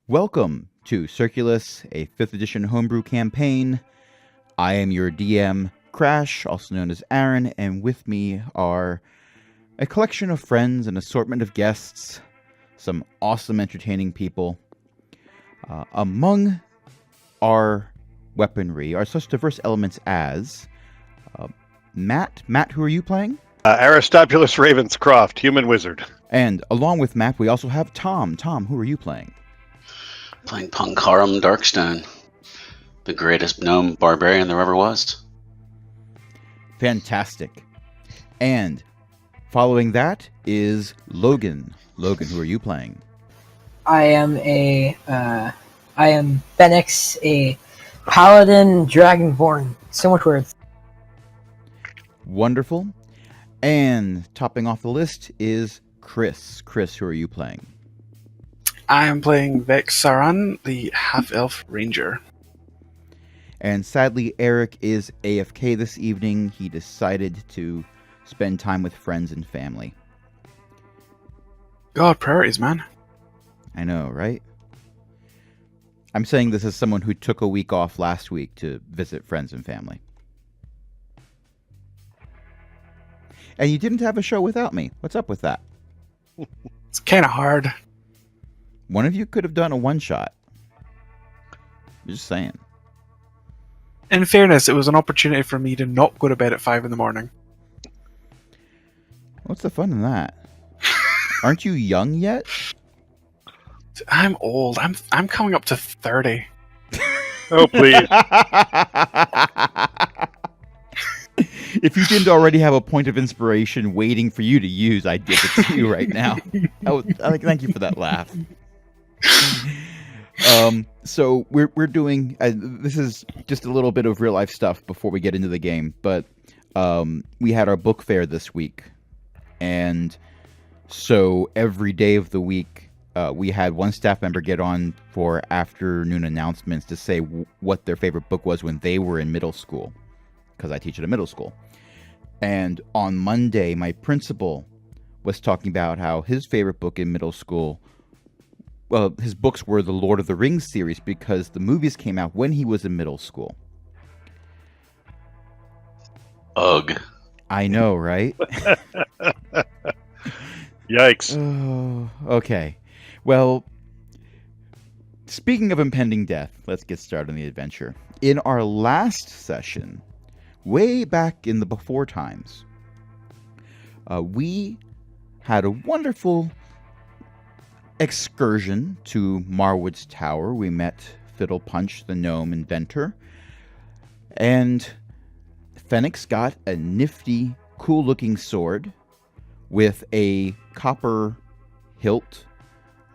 Welcome to Circulus, a 5th edition homebrew campaign. I am your DM, Crash, also known as Aaron, and with me are a collection of friends, an assortment of guests, some awesome entertaining people. Among our weaponry are such diverse elements as Matt. Matt, who are you playing? Aristobulous Ravenscroft, human wizard. And along with Matt, we also have Tom. Tom, who are you playing? Playing Panqarim Darkstone, the greatest gnome barbarian there ever was. Fantastic. And following that is Logan. Logan, who are you playing? I am Fenix, a Paladin Dragonborn. So much words. Wonderful. And topping off the list is Chris. Chris, who are you playing? I am playing Vex'Sarin, the half-elf ranger. And sadly, Eric is AFK this evening. He decided to spend time with friends and family. God, priorities, man. I know, right? I'm saying this as someone who took a week off last week to visit friends and family. And you didn't have a show without me. What's up with that? It's kind of hard. One of you could have done a one-shot. Just saying. In fairness, it was an opportunity for me to not go to bed at 5 in the morning. What's the fun in that? Aren't you young yet? I'm old. I'm coming up to 30. Oh, please. If you didn't already have a point of inspiration waiting for you to use, I'd give it to you right now. Thank you for that laugh. So we're doing this is just a little bit of real life stuff before we get into the game, but we had our book fair this week, and so every day of the week we had one staff member get on for afternoon announcements to say what their favorite book was when they were in middle school, because I teach at a middle school. And on Monday, my principal was talking about how his favorite book in middle school, well, his books were the Lord of the Rings series because the movies came out when he was in middle school. Ugh. I know, right? Yikes. Oh, okay. Well, speaking of impending death, let's get started on the adventure. In our last session, way back in the before times, we had a wonderful excursion to Marwood's Tower. We met Fiddle Punch, the gnome inventor, and Fenix got a nifty, cool-looking sword with a copper hilt,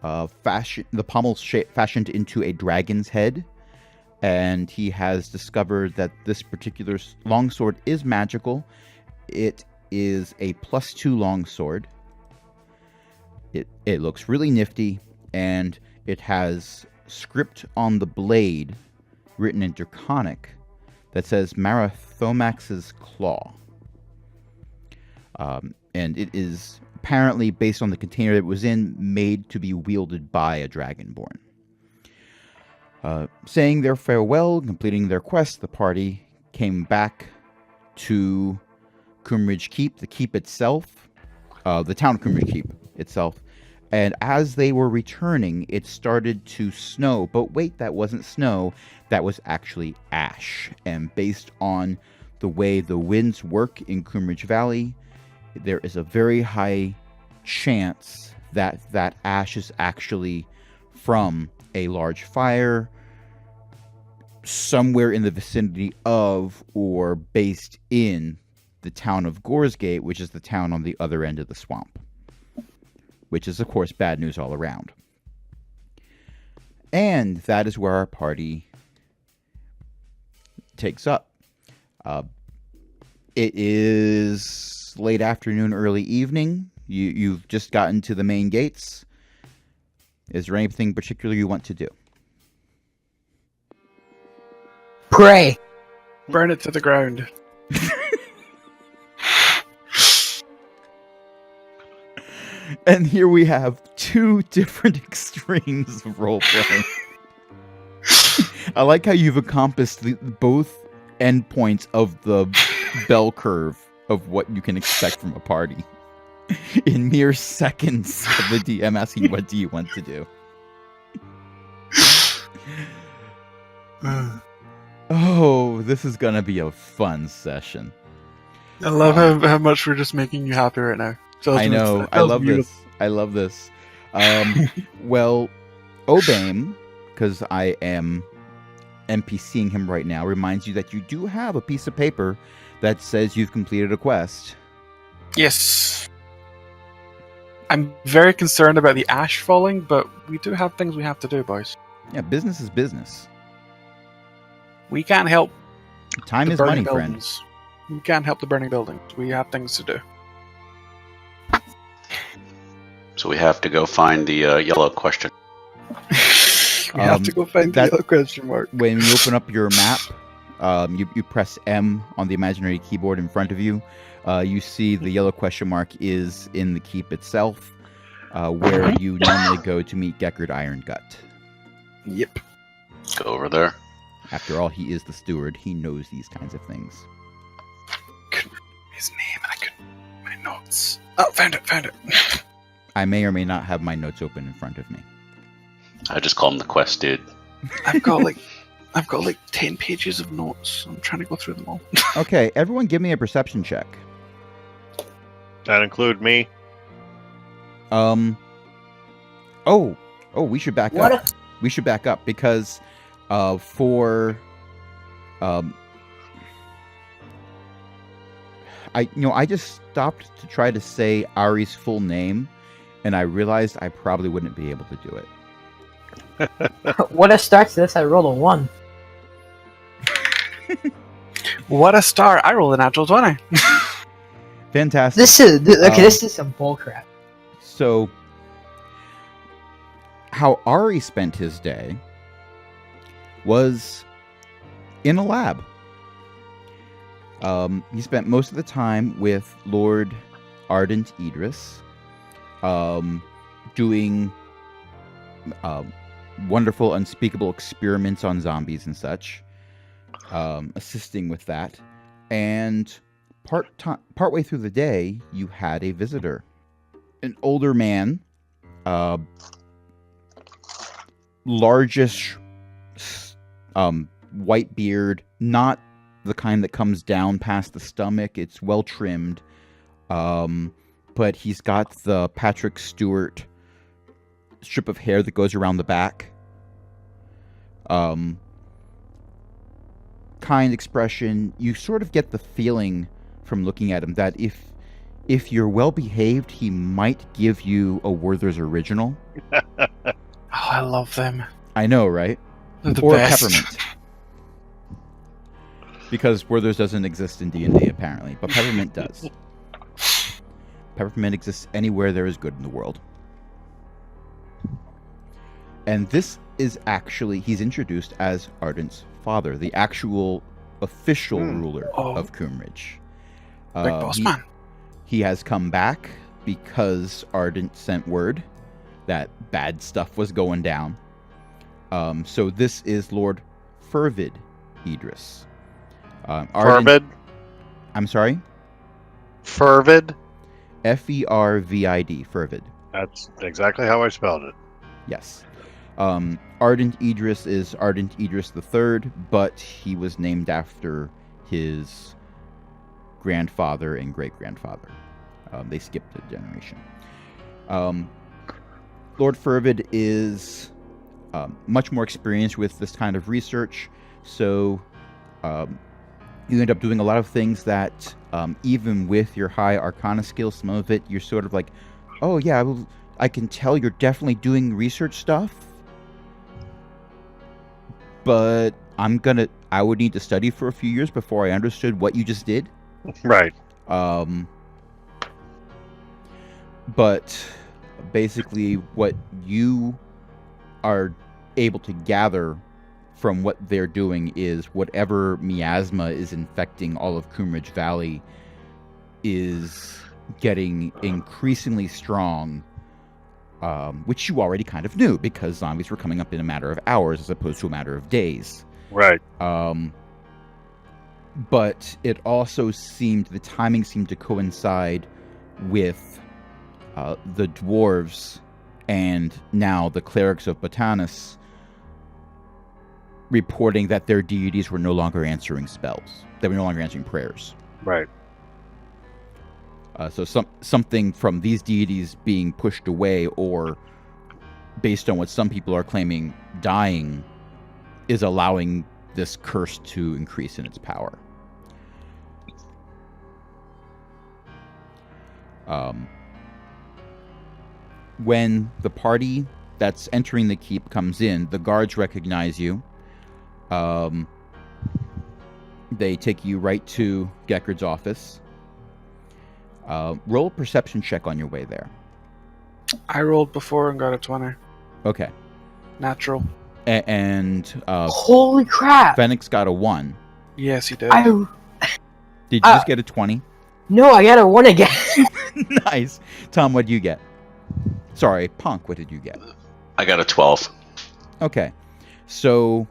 the pommel fashioned into a dragon's head. And he has discovered that this particular longsword is magical. It is a +2 longsword. It looks really nifty, and it has script on the blade written in Draconic that says Marathomax's Claw. And it is apparently, based on the container it was in, made to be wielded by a Dragonborn. Saying their farewell, completing their quest, the party came back to Koomridge Keep, the keep itself, the town of Koomridge Keep itself. And as they were returning, it started to snow. But wait, that wasn't snow. That was actually ash. And based on the way the winds work in Koomridge Valley, there is a very high chance that that ash is actually from a large fire somewhere in the vicinity of or based in the town of Goresgate, which is the town on the other end of the swamp, which is, of course, bad news all around. And that is where our party takes up. It is late afternoon, early evening. You've just gotten to the main gates. Is there anything particular you want to do? Pray. Burn it to the ground. And here we have two different extremes of role playing. I like how you've encompassed both endpoints of the bell curve of what you can expect from a party in mere seconds of the DM asking, what do you want to do? Oh, this is going to be a fun session. I love how much we're just making you happy right now. So I know. I love this. I love this. Well, Obaim, because I am NPCing him right now, reminds you that you do have a piece of paper that says you've completed a quest. Yes. I'm very concerned about the ash falling, but we do have things we have to do, boys. Yeah, business is business. We can't help Time the is money, burning friend. buildings. We can't help the burning buildings. We have things to do. So we have to go find the yellow question. We have to go find the that- yellow question mark. When you open up your map, you press M on the imaginary keyboard in front of you. You see the yellow question mark is in the keep itself, where you normally go to meet Geckard Irongut. Yep. Go over there. After all, he is the steward. He knows these kinds of things. Couldn't remember his name, and I couldn't. My notes. Oh, found it. I may or may not have my notes open in front of me. I just call him the quest dude. I've got like 10 pages of notes. I'm trying to go through them all. Okay, everyone give me a perception check. That include me. Oh, we should back What up. We should back up because for I just stopped to try to say Ari's full name, and I realized I probably wouldn't be able to do it. What a start to this! I rolled a 1. What a star! I rolled a natural 20. Fantastic. This is some bullcrap. So, how Ari spent his day was in a lab. He spent most of the time with Lord Ardent Idris, doing wonderful, unspeakable experiments on zombies and such, assisting with that. And partway through the day, you had a visitor, an older man, largish, white beard, not the kind that comes down past the stomach. It's well trimmed, but he's got the Patrick Stewart strip of hair that goes around the back. Kind expression. You sort of get the feeling from looking at him that if you're well behaved, he might give you a Werther's original. Oh, I love them. I know, right? They're the Or best. peppermint. Because Werther's doesn't exist in D&D, apparently, but peppermint does. Peppermint exists anywhere there is good in the world. And this is actually, he's introduced as Ardent's father, the actual official ruler of Koomridge. Big boss man. He has come back because Ardent sent word that bad stuff was going down. So this is Lord Fervid Idris. Fervid? I'm sorry? Fervid? Fervid. Fervid. That's exactly how I spelled it. Yes. Ardent Idris is Ardent Idris III, but he was named after his grandfather and great-grandfather. They skipped a generation. Lord Fervid is much more experienced with this kind of research, so you end up doing a lot of things that, even with your high Arcana skill, some of it, you're sort of like, oh yeah, I can tell you're definitely doing research stuff, but I would need to study for a few years before I understood what you just did. Right. But basically what you are able to gather from what they're doing is whatever miasma is infecting all of Koomridge Valley is getting increasingly strong, which you already kind of knew because zombies were coming up in a matter of hours as opposed to a matter of days. Right. But it also the timing seemed to coincide with the dwarves and now the clerics of Botanus reporting that their deities were no longer answering spells. They were no longer answering prayers. Right. So something from these deities being pushed away, or based on what some people are claiming, dying, is allowing this curse to increase in its power. When the party that's entering the keep comes in, the guards recognize you. They take you right to Geckard's office. Roll a perception check on your way there. I rolled before and got a 20. Okay. Natural. And Holy crap! Fenix got a 1. Yes, he did. Did you just get a 20? No, I got a 1 again. Nice. Tom, what did you get? Sorry, Punk, what did you get? I got a 12. Okay. So,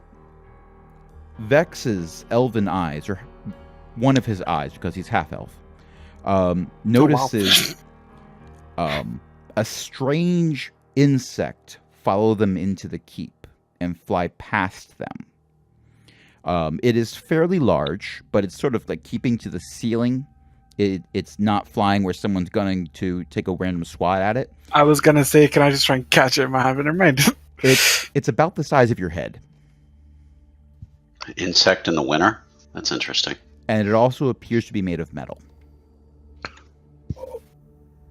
Vex's elven eyes, or one of his eyes, because he's half-elf, notices a strange insect follow them into the keep and fly past them. It is fairly large, but it's sort of like keeping to the ceiling. It's not flying where someone's going to take a random swat at it. I was gonna say, can I just try and catch it in my hand? Never mind. It's about the size of your head. Insect in the winter? That's interesting. And it also appears to be made of metal.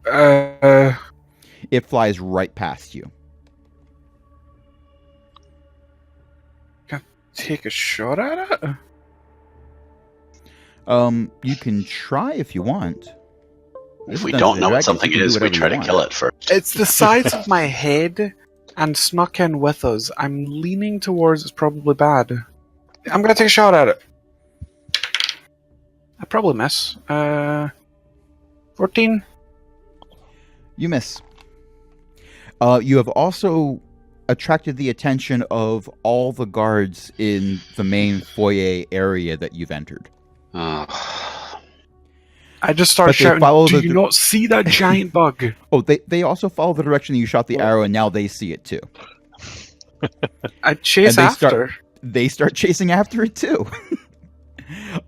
It flies right past you. Can I take a shot at it? You can try if you want. If we don't know what something is, we try to kill it first. It's the size of my head and snuck in with us. I'm leaning towards it's probably bad. I'm gonna take a shot at it. I probably miss. 14. You miss. You have also attracted the attention of all the guards in the main foyer area that you've entered. I just start shouting, do you not see that giant bug? Oh, they also follow the direction that you shot the arrow, and now they see it too. I chase after. They start chasing after it too.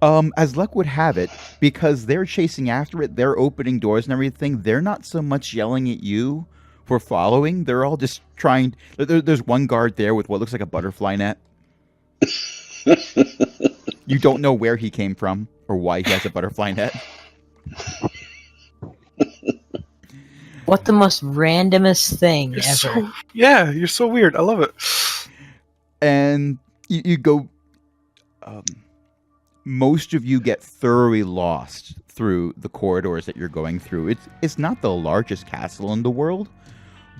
As luck would have it, because they're chasing after it, they're opening doors and everything, they're not so much yelling at you for following. They're all just trying. There's one guard there with what looks like a butterfly net. You don't know where he came from or why he has a butterfly net. What the most randomest thing ever. You're so weird. I love it. And you go... most of you get thoroughly lost through the corridors that you're going through. It's not the largest castle in the world,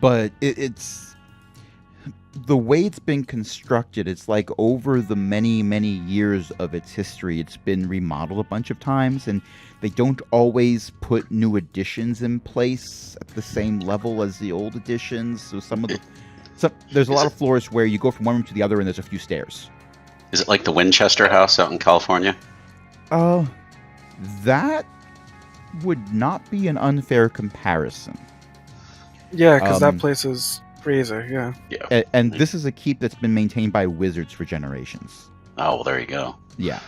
but it's... the way it's been constructed, it's like over the many, many years of its history, it's been remodeled a bunch of times, and they don't always put new additions in place at the same level as the old additions. So there's a lot of floors where you go from one room to the other and there's a few stairs. Is it like the Winchester house out in California? That would not be an unfair comparison. Yeah, because that place is crazy, yeah. And this is a keep that's been maintained by wizards for generations. Oh, well, there you go. Yeah.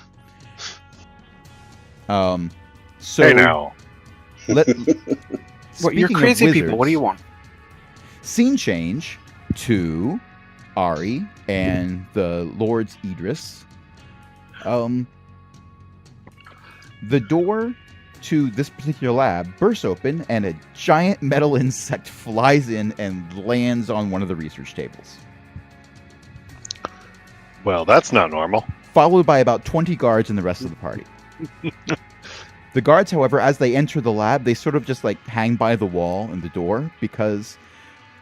So hey now. What, you're crazy wizards, people. What do you want? Scene change to Ari and the Lord's Idris. The door to this particular lab bursts open, and a giant metal insect flies in and lands on one of the research tables. Well, that's not normal. Followed by about 20 guards and the rest of the party. The guards, however, as they enter the lab, they sort of just like hang by the wall and the door because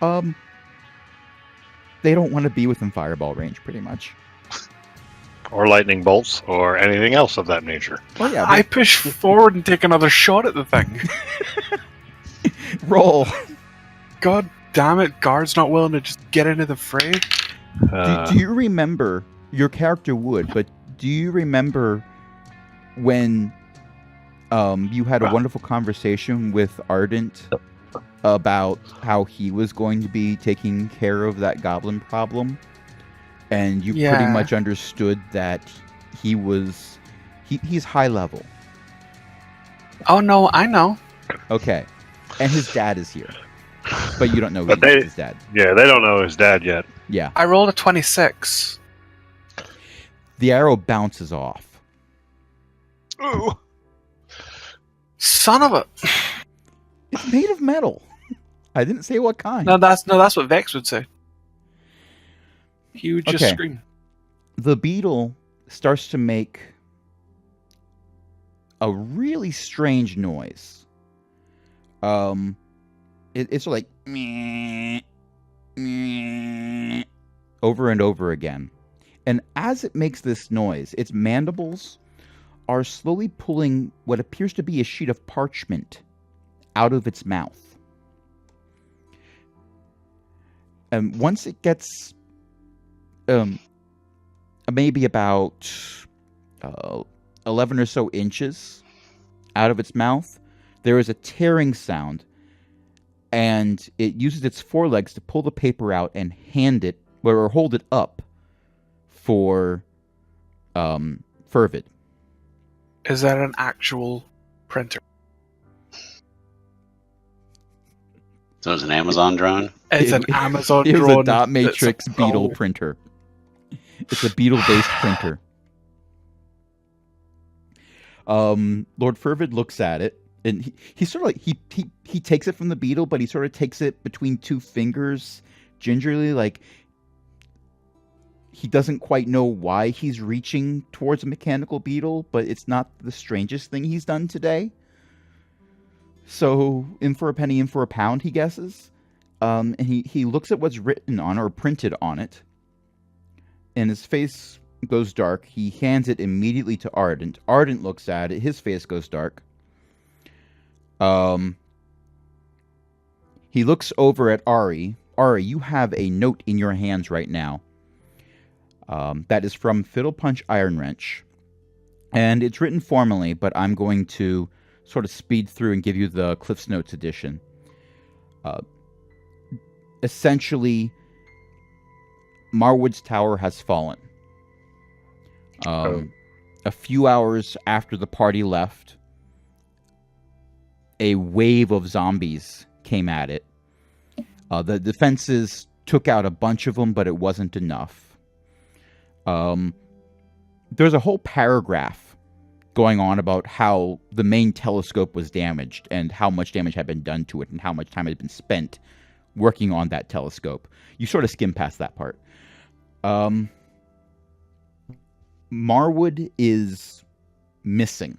they don't want to be within fireball range, pretty much. or lightning bolts, or anything else of that nature. Oh yeah, I push forward and take another shot at the thing. roll. God damn it, guard's not willing to just get into the fray. Do you remember, your character would, but do you remember when you had a wonderful conversation with Ardent about how he was going to be taking care of that goblin problem? And you pretty much understood that he's high level. Oh no, I know. Okay. And his dad is here. But you don't know But his dad. Yeah, they don't know his dad yet. Yeah. I rolled a 26. The arrow bounces off. Ooh. Son of a... It's made of metal. I didn't say what kind. No, that's what Vex would say. He would just scream. The beetle starts to make a really strange noise. It's like meh, meh, over and over again. And as it makes this noise, its mandibles are slowly pulling what appears to be a sheet of parchment out of its mouth. And once it gets maybe about 11 or so inches out of its mouth, there is a tearing sound, and it uses its forelegs to pull the paper out and hand it, or hold it up for Fervid. Is that an actual printer? So it's an Amazon drone? It's an Amazon It was drone. a dot matrix that's beetle printer. It's a beetle-based printer. Lord Fervid looks at it, and he sort of like he takes it from the beetle, but he sort of takes it between two fingers, gingerly, like he doesn't quite know why he's reaching towards a mechanical beetle, but it's not the strangest thing he's done today. So, in for a penny, in for a pound, he guesses. And he looks at what's written on or printed on it, and his face goes dark. He hands it immediately to Ardent. Ardent looks at it. His face goes dark. He looks over at Ari. Ari, you have a note in your hands right now. That is from Fiddle Punch Iron Wrench. And it's written formally, but I'm going to sort of speed through and give you the Cliff's Notes edition. Essentially, Marwood's tower has fallen. A few hours after the party left, a wave of zombies came at it. The defenses took out a bunch of them, but it wasn't enough. There's a whole paragraph going on about how the main telescope was damaged and how much damage had been done to it and how much time had been spent working on that telescope. You sort of skim past that part. Marwood is missing.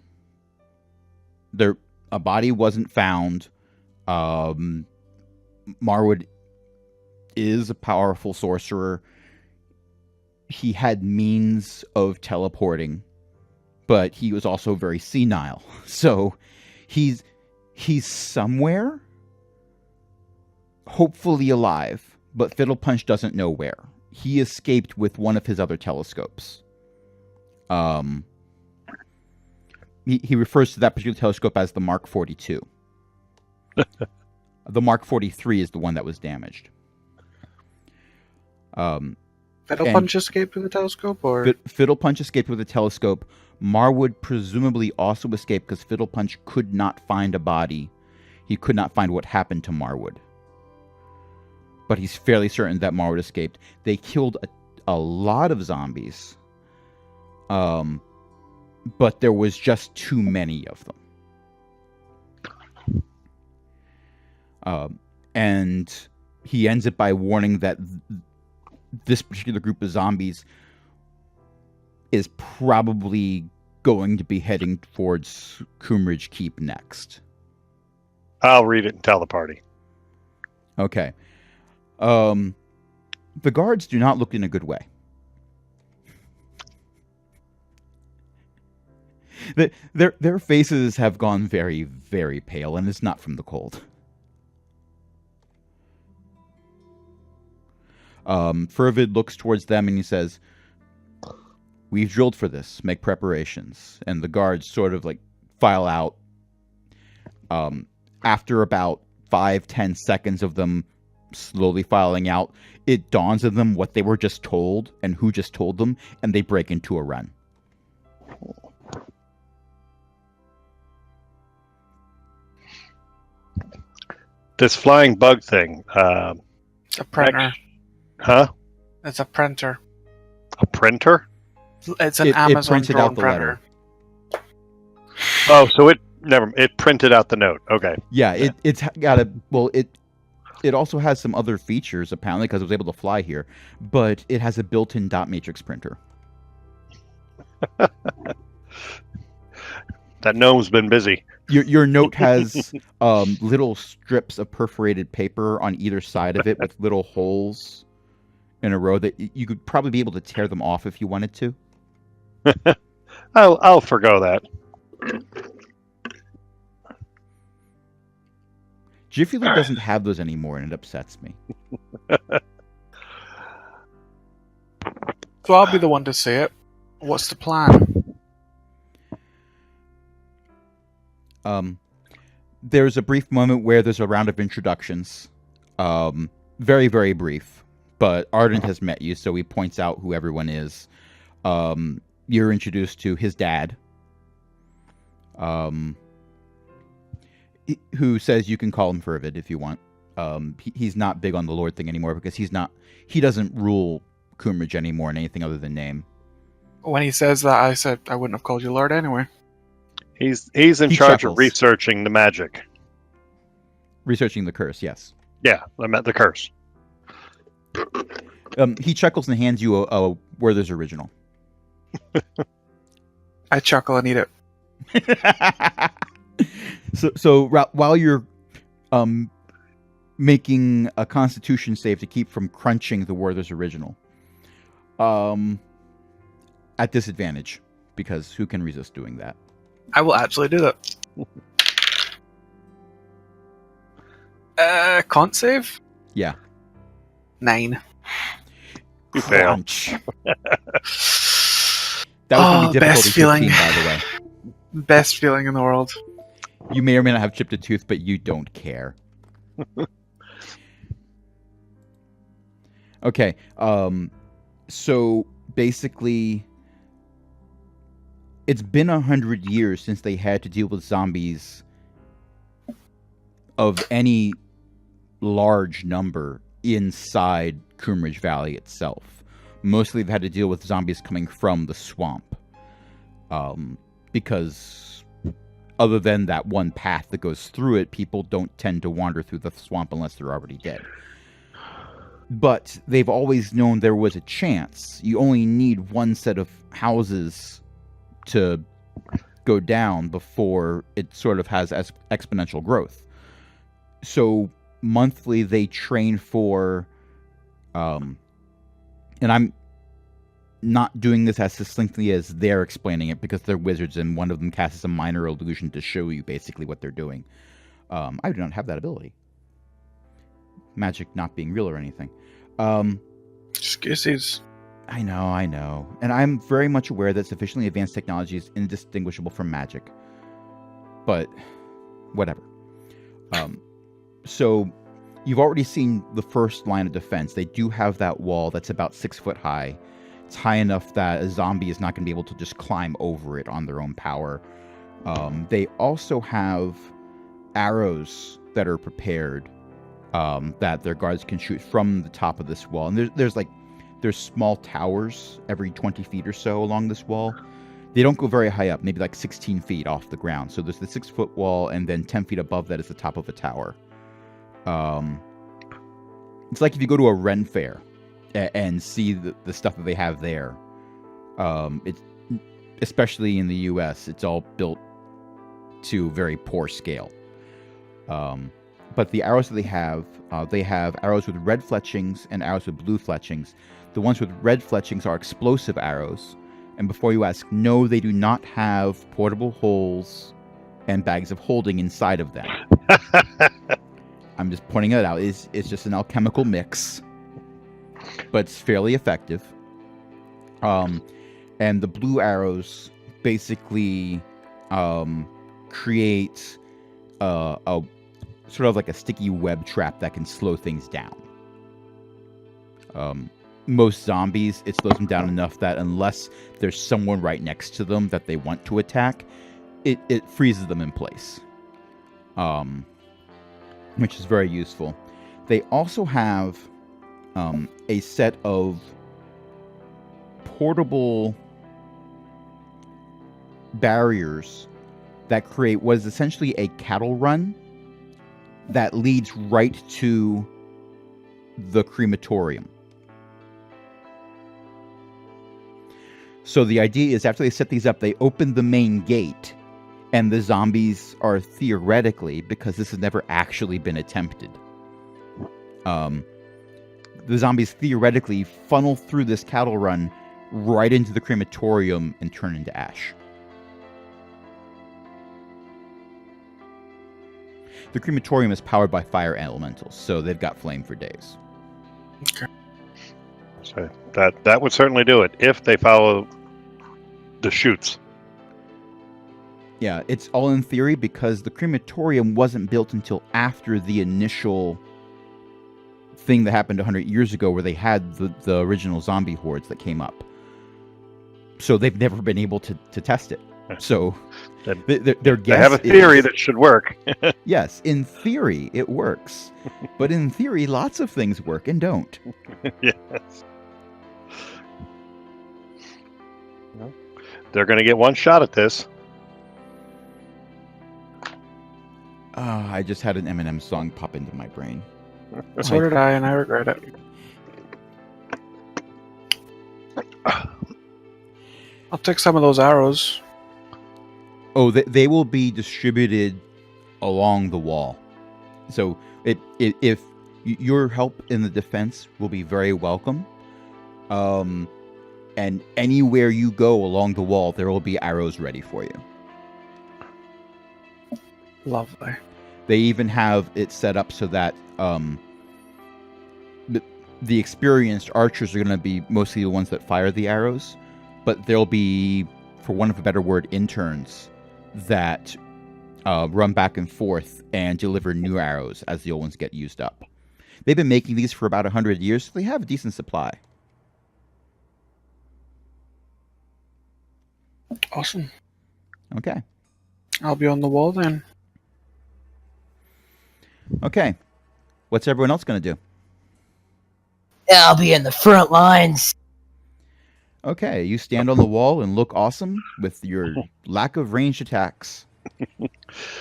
A body wasn't found. Marwood is a powerful sorcerer. He had means of teleporting, but he was also very senile. So he's somewhere, hopefully alive, but Fiddle Punch doesn't know where. He escaped with one of his other telescopes. He refers to that particular telescope as the Mark 42. The Mark 43 is the one that was damaged. Fiddle Punch escaped with the telescope, or Fiddle Punch escaped with a telescope. Marwood presumably also escaped because Fiddle Punch could not find a body. He could not find what happened to Marwood. But he's fairly certain that Marwood escaped. They killed a lot of zombies. But there was just too many of them. And he ends it by warning that this particular group of zombies is probably going to be heading towards Koomridge Keep next. I'll read it and tell the party. Okay. The guards do not look in a good way. Their faces have gone very, very pale, and it's not from the cold. Fervid looks towards them and he says, "We've drilled for this. Make preparations." And the guards sort of like file out. After about 5-10 seconds of them slowly filing out, it dawns on them what they were just told and who just told them, and they break into a run. This flying bug thing. A printer. Huh? It's a printer. A printer? It's an It Amazon printed drone out the printer. letter. Oh, so it printed out the note. Okay. Yeah, it's got a it also has some other features apparently because it was able to fly here, but it has a built-in dot matrix printer. That gnome's been busy. Your note has little strips of perforated paper on either side of it with little holes in a row that you could probably be able to tear them off if you wanted to. I'll forgo that. Jiffy Lube doesn't have those anymore, and it upsets me. So I'll be the one to say it. What's the plan? There's a brief moment where there's a round of introductions. Very, very brief. But Ardent has met you, so he points out who everyone is. You're introduced to his dad. Who says you can call him Fervid if you want. He's not big on the Lord thing anymore because he doesn't rule Koomridge anymore in anything other than name. When he says that, I said I wouldn't have called you Lord anyway. He's in He charge chuckles. of researching the magic. Researching the curse, yes. Yeah, I meant the curse. He chuckles and hands you a Werther's original. I chuckle and eat it. So while you're making a Constitution save to keep from crunching the Werther's original, at disadvantage, because who can resist doing that? I will absolutely do that. Con save? Yeah. 9. You fail. Crunch. That was going to be best difficulty 15, feeling. by the way. Best feeling in the world. You may or may not have chipped a tooth, but you don't care. Okay. So basically, it's been 100 years since they had to deal with zombies of any large number inside Koomridge Valley itself. Mostly they've had to deal with zombies coming from the swamp. Because other than that one path that goes through it, people don't tend to wander through the swamp unless they're already dead. But they've always known there was a chance. You only need one set of houses to go down before it sort of has exponential growth. So monthly they train for, and I'm not doing this as succinctly as they're explaining it because they're wizards and one of them casts a minor illusion to show you basically what they're doing. I do not have that ability. Magic not being real or anything. Excuses. I know. And I'm very much aware that sufficiently advanced technology is indistinguishable from magic. But, whatever. So, you've already seen the first line of defense. They do have that wall that's about 6 foot high. It's high enough that a zombie is not going to be able to just climb over it on their own power. They also have arrows that are prepared that their guards can shoot from the top of this wall. And there's small towers every 20 feet or so along this wall. They don't go very high up, maybe like 16 feet off the ground. So there's the 6 foot wall, and then 10 feet above that is the top of a tower. It's like if you go to a Ren fair and see the stuff that they have there. It's especially in the U.S., it's all built to very poor scale. But the arrows that they have arrows with red fletchings and arrows with blue fletchings. The ones with red fletchings are explosive arrows. And before you ask, no, they do not have portable holes and bags of holding inside of them. I'm just pointing it out. It's just an alchemical mix, but it's fairly effective. And the blue arrows basically create a sort of like a sticky web trap that can slow things down. Most zombies, it slows them down enough that unless there's someone right next to them that they want to attack, it freezes them in place. Which is very useful. They also have a set of portable barriers that create what is essentially a cattle run that leads right to the crematorium. So the idea is after they set these up, they open the main gate, and the zombies are theoretically, because this has never actually been attempted, the zombies theoretically funnel through this cattle run right into the crematorium and turn into ash. The crematorium is powered by fire elementals, so they've got flame for days. Okay. So that would certainly do it if they follow the chutes. Yeah, it's all in theory because the crematorium wasn't built until after the initial thing that happened 100 years ago where they had the original zombie hordes that came up. So they've never been able to test it. So their guess they have a theory that should work. Yes, in theory it works. But in theory, lots of things work and don't. Yes. They're going to get one shot at this. I just had an Eminem song pop into my brain. So did I, and I regret it. I'll take some of those arrows. Oh, they will be distributed along the wall. So if your help in the defense will be very welcome. And anywhere you go along the wall, there will be arrows ready for you. Lovely. They even have it set up so that the experienced archers are going to be mostly the ones that fire the arrows, but there'll be, for want of a better word, interns that run back and forth and deliver new arrows as the old ones get used up. They've been making these for about 100 years, so they have a decent supply. Awesome. Okay. I'll be on the wall then. Okay. What's everyone else going to do? I'll be in the front lines. Okay, you stand on the wall and look awesome with your lack of ranged attacks.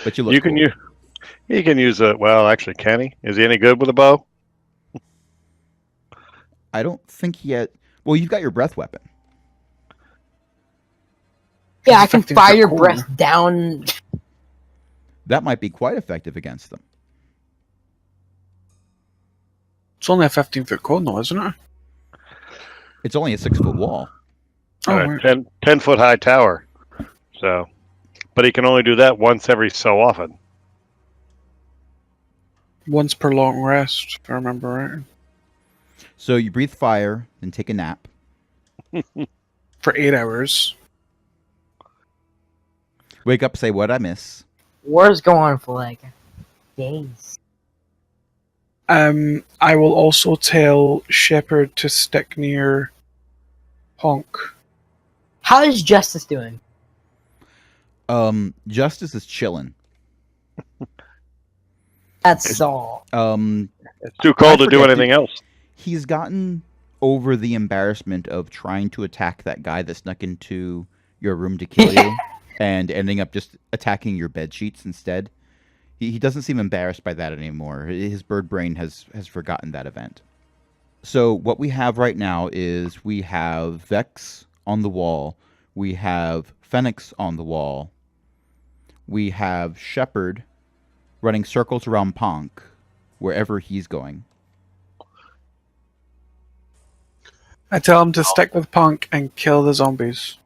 But you look cool. He can use a... Well, actually, can he? Is he any good with a bow? I don't think yet... Well, you've got your breath weapon. Yeah, I can fire breath down. That might be quite effective against them. It's only a 15-foot cone, though, isn't it? It's only a 6-foot wall. Oh, A 10-foot high tower. So, but he can only do that once every so often. Once per long rest, if I remember right. So you breathe fire, then take a nap. For 8 hours. Wake up, say, what'd I miss? War's going for like days. I will also tell Shepard to stick near Honk. How is Justice doing? Justice is chilling. That's all. It's too cold to do anything else. He's gotten over the embarrassment of trying to attack that guy that snuck into your room to kill you and ending up just attacking your bed sheets instead. He doesn't seem embarrassed by that anymore. His bird brain has forgotten that event. So what we have right now is we have Vex on the wall. We have Fenix on the wall. We have Shepard running circles around Ponk wherever he's going. I tell him to stick with Punk and kill the zombies.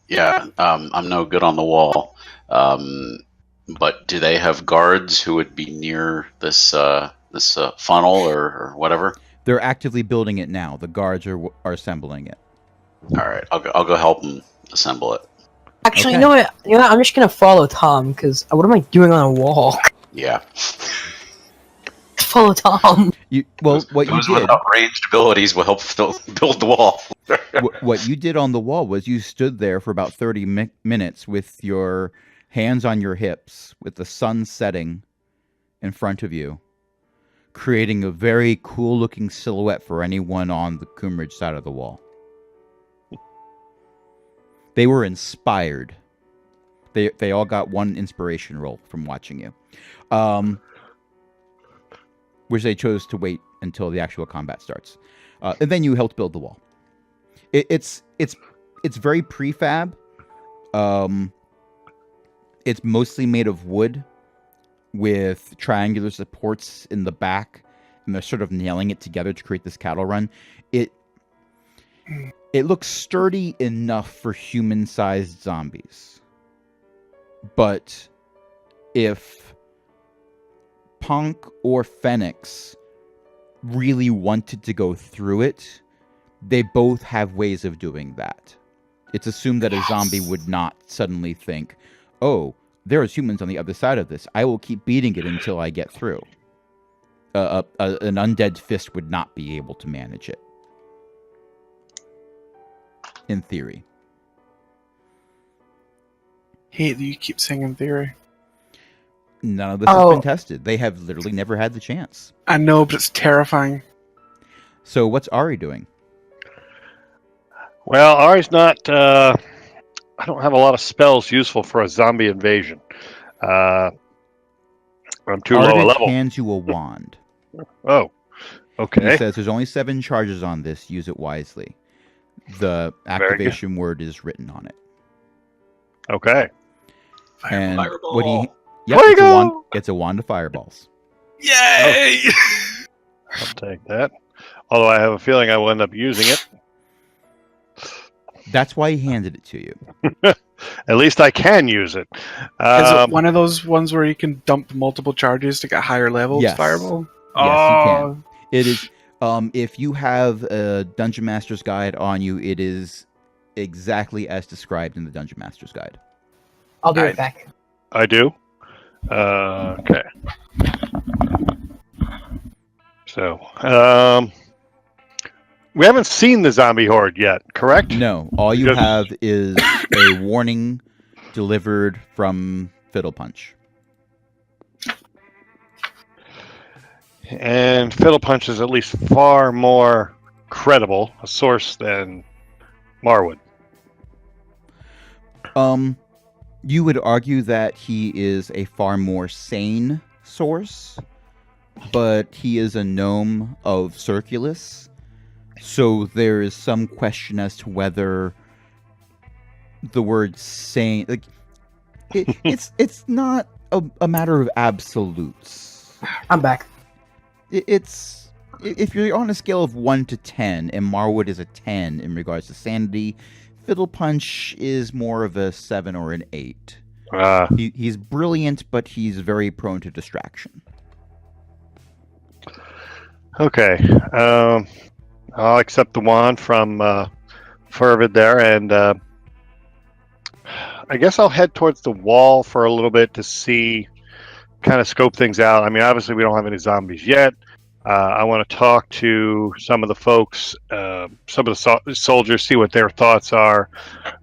Yeah, I'm no good on the wall. But do they have guards who would be near this funnel or whatever? They're actively building it now. The guards are assembling it. All right, I'll go help them assemble it. Actually, Okay. you know what? I'm just gonna follow Tom because what am I doing on a wall? Yeah. Follow Tom. Those What you did, without ranged abilities will help build the wall. what you did on the wall was you stood there for about 30 minutes with your hands on your hips, with the sun setting in front of you, creating a very cool-looking silhouette for anyone on the Koomridge side of the wall. They were inspired. They all got one inspiration roll from watching you, which they chose to wait until the actual combat starts, and then you helped build the wall. It's very prefab. It's mostly made of wood with triangular supports in the back, and they're sort of nailing it together to create this cattle run. It looks sturdy enough for human-sized zombies. But if Punk or Fenix really wanted to go through it, they both have ways of doing that. It's assumed that a zombie would not suddenly think, oh, there's humans on the other side of this. I will keep beating it until I get through. An undead fist would not be able to manage it. In theory. Hate that you keep saying in theory. None of this has been tested. They have literally never had the chance. I know, but it's terrifying. So what's Ari doing? Well, Ari's not. I don't have a lot of spells useful for a zombie invasion. I'm too low a Arvid level. hands you a wand. Oh, okay. He says there's only 7 charges on this. Use it wisely. The activation word is written on it. Okay. And Fireball. what he... Yep, There you it's a wand. go! It's a wand of fireballs. Yay! I'll take that. Although I have a feeling I will end up using it. That's why he handed it to you. At least I can use it. Is it one of those ones where you can dump multiple charges to get higher levels? Yes. Fireball. Yes, you can. It is. If you have a Dungeon Master's Guide on you, it is exactly as described in the Dungeon Master's Guide. I'll do it back. I do. Okay. So, we haven't seen the zombie horde yet, correct? No, all you Just- have is a warning delivered from Fiddle Punch. And Fiddle Punch is at least far more credible a source than Marwood. You would argue that he is a far more sane source, but he is a gnome of Circulus, so there is some question as to whether the word sane, like, it's not a matter of absolutes. I'm back. It's if you're on a scale of 1 to 10, and Marwood is a 10 in regards to sanity, Fiddle Punch is more of a 7 or an 8. He's brilliant, but he's very prone to distraction. Okay. I'll accept the wand from Fervid there, and I guess I'll head towards the wall for a little bit to see, kind of scope things out. I mean, obviously we don't have any zombies yet. I want to talk to some of the folks, some of the soldiers, see what their thoughts are.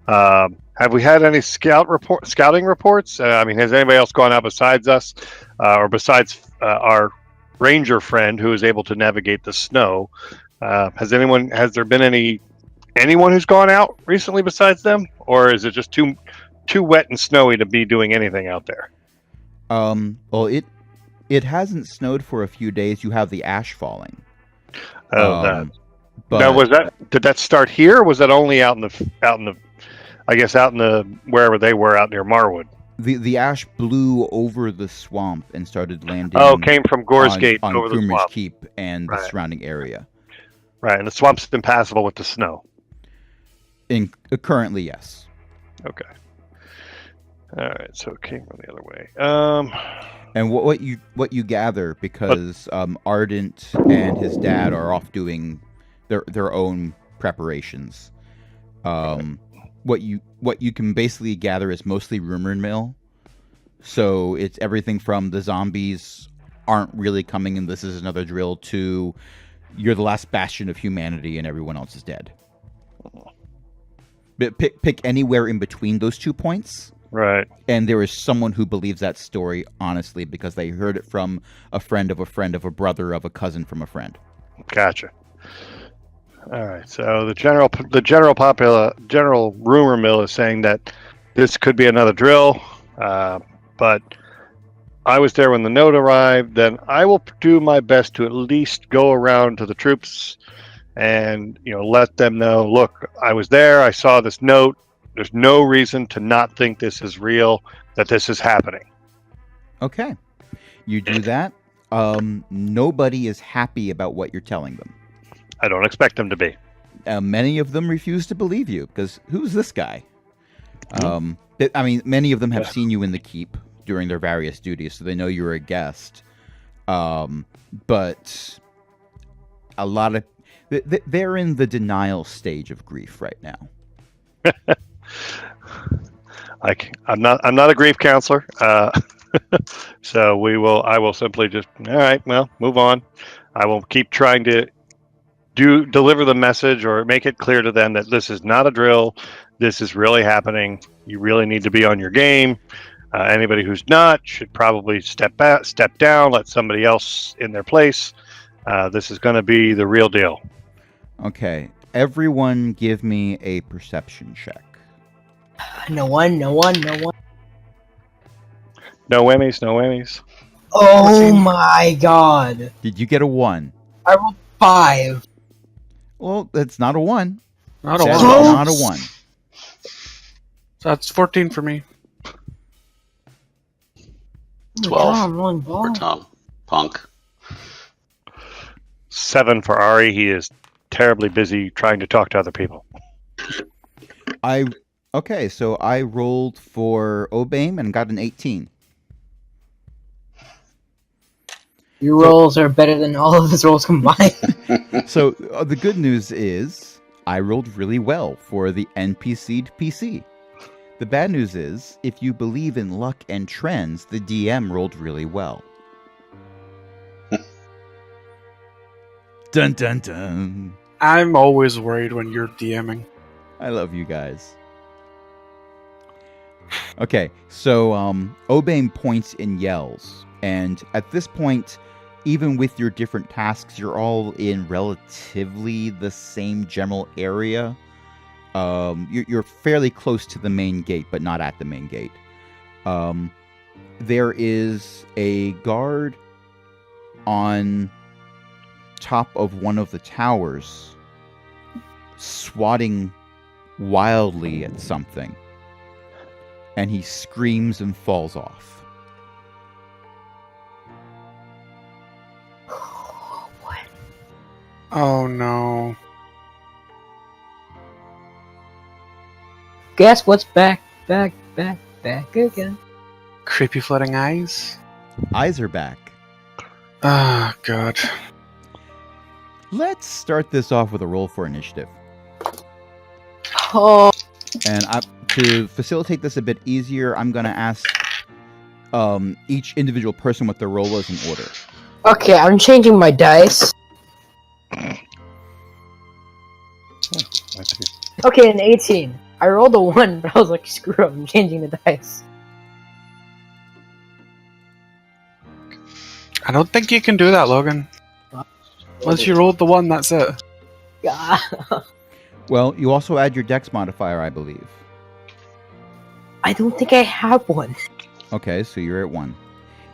Have we had any scouting reports? I mean, has anybody else gone out besides us, or besides our ranger friend who is able to navigate the snow? Has there been anyone who's gone out recently besides them, or is it just too wet and snowy to be doing anything out there? Well, it hasn't snowed for a few days. You have the ash falling. But But did that start here? Or was that only out in the wherever they were out near Marwood? the ash blew over the swamp and started landing. Oh, came from Gore's Gate on over the Koomridge swamp. Keep and the Right. surrounding area. Right, and the swamp's impassable with the snow. Currently, yes. Okay. All right, so it came from the other way. And what you gather, because Ardent and his dad are off doing their own preparations. What you can basically gather is mostly rumor mill. So it's everything from the zombies aren't really coming and this is another drill to you're the last bastion of humanity and everyone else is dead. But pick anywhere in between those 2 points. Right. And there is someone who believes that story honestly because they heard it from a friend of a friend of a brother of a cousin from a friend. Gotcha. All right. So the general rumor mill is saying that this could be another drill, but I was there when the note arrived. Then I will do my best to at least go around to the troops and let them know. Look, I was there. I saw this note. There's no reason to not think this is real. That this is happening. Okay, you do that. Nobody is happy about what you're telling them. I don't expect them to be. Many of them refuse to believe you because who's this guy? Many of them have seen you in the keep during their various duties, so they know you're a guest. But a lot of they're in the denial stage of grief right now. I'm not a grief counselor, so I will simply just all right. Well, move on. I will keep trying to deliver the message or make it clear to them that this is not a drill. This is really happening. You really need to be on your game. Anybody who's not should probably step down, let somebody else in their place. This is going to be the real deal. Okay, everyone, give me a perception check. No one. No whammies. Oh my god. Did you get a 1? I rolled 5. Well, that's not a 1. Not a That's one. not a 1. So that's 14 for me. 12 I'm rolling for ball. Tom. Punk. 7 for Ari. He is terribly busy trying to talk to other people. Okay, so I rolled for Obaim and got an 18. Your rolls are better than all of his rolls combined. So the good news is I rolled really well for the NPC'd PC. The bad news is, if you believe in luck and trends, the DM rolled really well. Dun dun dun. I'm always worried when you're DMing. I love you guys. Okay, so Obaim points and yells, and at this point, even with your different tasks, you're all in relatively the same general area. You're fairly close to the main gate, but not at the main gate. There is a guard on top of one of the towers, swatting wildly at something, and he screams and falls off. What? Oh no. Guess what's back again? Creepy floating eyes? Eyes are back. Ah, God. Let's start this off with a roll for initiative. Oh, And to facilitate this a bit easier, I'm going to ask each individual person what their role was in order. okay, I'm changing my dice. Okay, an 18. I rolled a 1, but I was like, screw up, I'm changing the dice. I don't think you can do that, Logan. Once you rolled the 1, that's it. Yeah. Well, you also add your dex modifier, I believe. I don't think I have one. Okay, so you're at 1.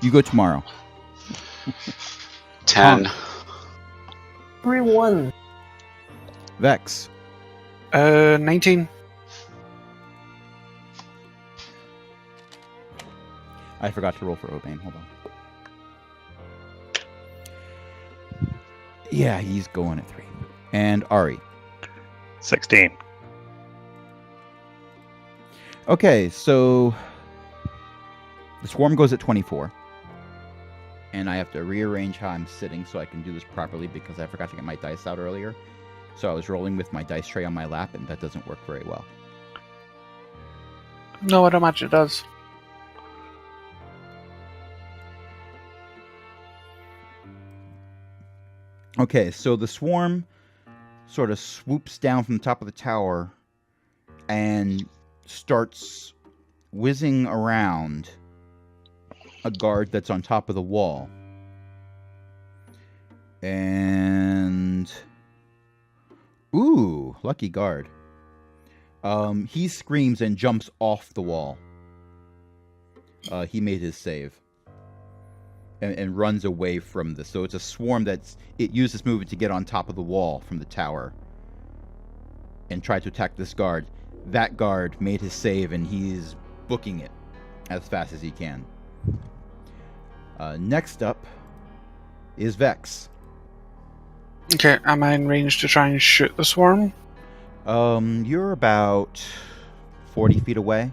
You go tomorrow. 10. 3-1. Vex. 19. I forgot to roll for Obaim. Hold on. Yeah, he's going at 3. And Ari. 16. Okay, so the swarm goes at 24. And I have to rearrange how I'm sitting so I can do this properly because I forgot to get my dice out earlier. So I was rolling with my dice tray on my lap, and that doesn't work very well. No, I don't imagine it does. Okay, so the swarm sort of swoops down from the top of the tower and starts whizzing around a guard that's on top of the wall. And... ooh, lucky guard. He screams and jumps off the wall. He made his save. And runs away from this. So it's a swarm it used this movement to get on top of the wall from the tower. And try to attack this guard. That guard made his save and he's booking it as fast as he can. Next up is Vex. Okay, am I in range to try and shoot the swarm? You're about 40 feet away.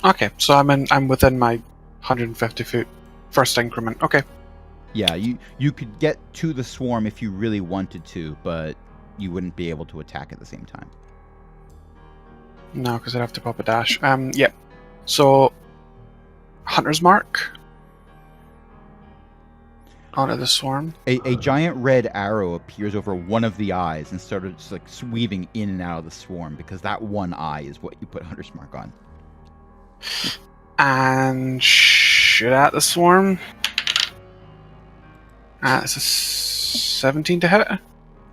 Okay, so I'm within my 150 foot first increment. Okay. Yeah, you could get to the swarm if you really wanted to, but you wouldn't be able to attack at the same time. No, because I'd have to pop a dash. Yeah. So, Hunter's Mark onto the swarm. A giant red arrow appears over one of the eyes and started just like weaving in and out of the swarm because that one eye is what you put Hunter's Mark on. And shoot at the swarm. It's a 17 to hit.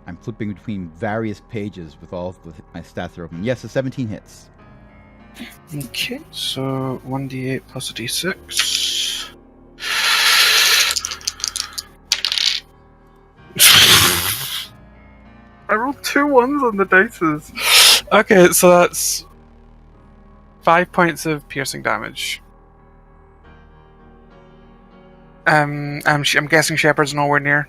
I'm flipping between various pages with all of my stats are open. Yes, a 17 hits. Okay, so 1d8 plus a d6. I rolled 2 ones on the dices. Okay, so that's 5 points of piercing damage. I'm guessing Shepard's nowhere near.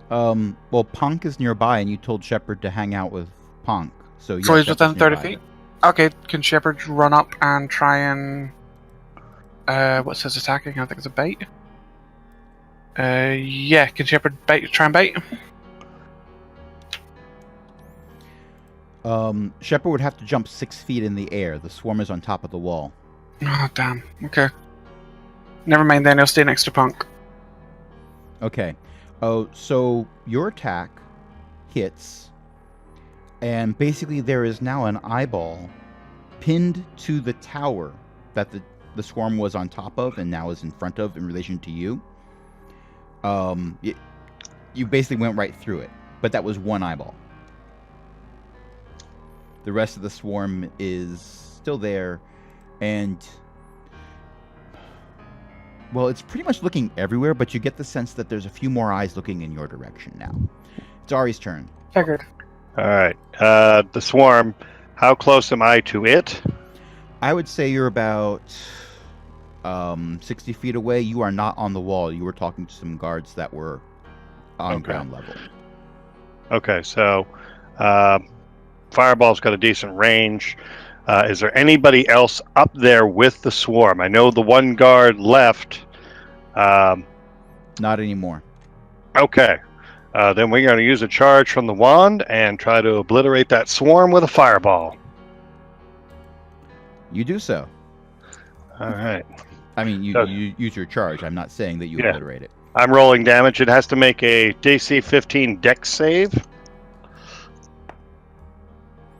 Well, Ponk is nearby, and you told Shepard to hang out with Ponk. So So he's Shepard's within 30 nearby. feet? Okay, can Shepard run up and try and... what's his attacking? I think it's a bait. Yeah, can Shepard try and bait? Shepard would have to jump 6 feet in the air. The swarm is on top of the wall. Oh, damn. Okay. Never mind then, he'll stay next to Punk. Okay. Oh, so your attack hits, and basically there is now an eyeball pinned to the tower that the swarm was on top of and now is in front of in relation to you. You basically went right through it, but that was one eyeball. The rest of the swarm is still there, and... well, it's pretty much looking everywhere, but you get the sense that there's a few more eyes looking in your direction now. It's Ari's turn. Figured. All right. The swarm. How close am I to it? I would say you're about 60 feet away. You are not on the wall. You were talking to some guards that were on ground level. Okay, so Fireball's got a decent range. Is there anybody else up there with the swarm? I know the one guard left. Not anymore. Okay. Then we're going to use a charge from the wand and try to obliterate that swarm with a fireball. You do so. All right. I mean, you use your charge. I'm not saying that you obliterate it. I'm rolling damage. It has to make a DC 15 Dex save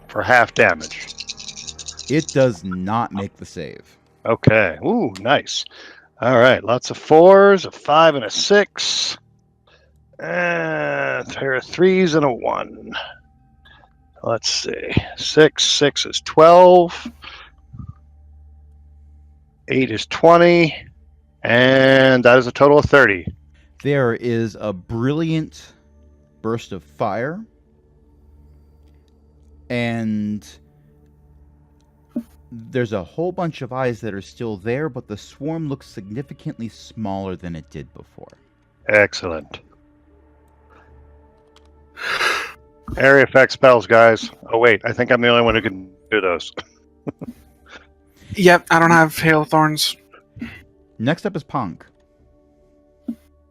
for half damage. It does not make the save. Okay. Ooh, nice. All right. Lots of 4s, a 5, and a 6. And there are 3s and a 1. Let's see. 6 is 12. 8 is 20. And that is a total of 30. There is a brilliant burst of fire. And there's a whole bunch of eyes that are still there, but the swarm looks significantly smaller than it did before. Excellent. Area effect spells, guys. Oh, wait. I think I'm the only one who can do those. Yep, I don't have Hail of Thorns. Next up is Punk.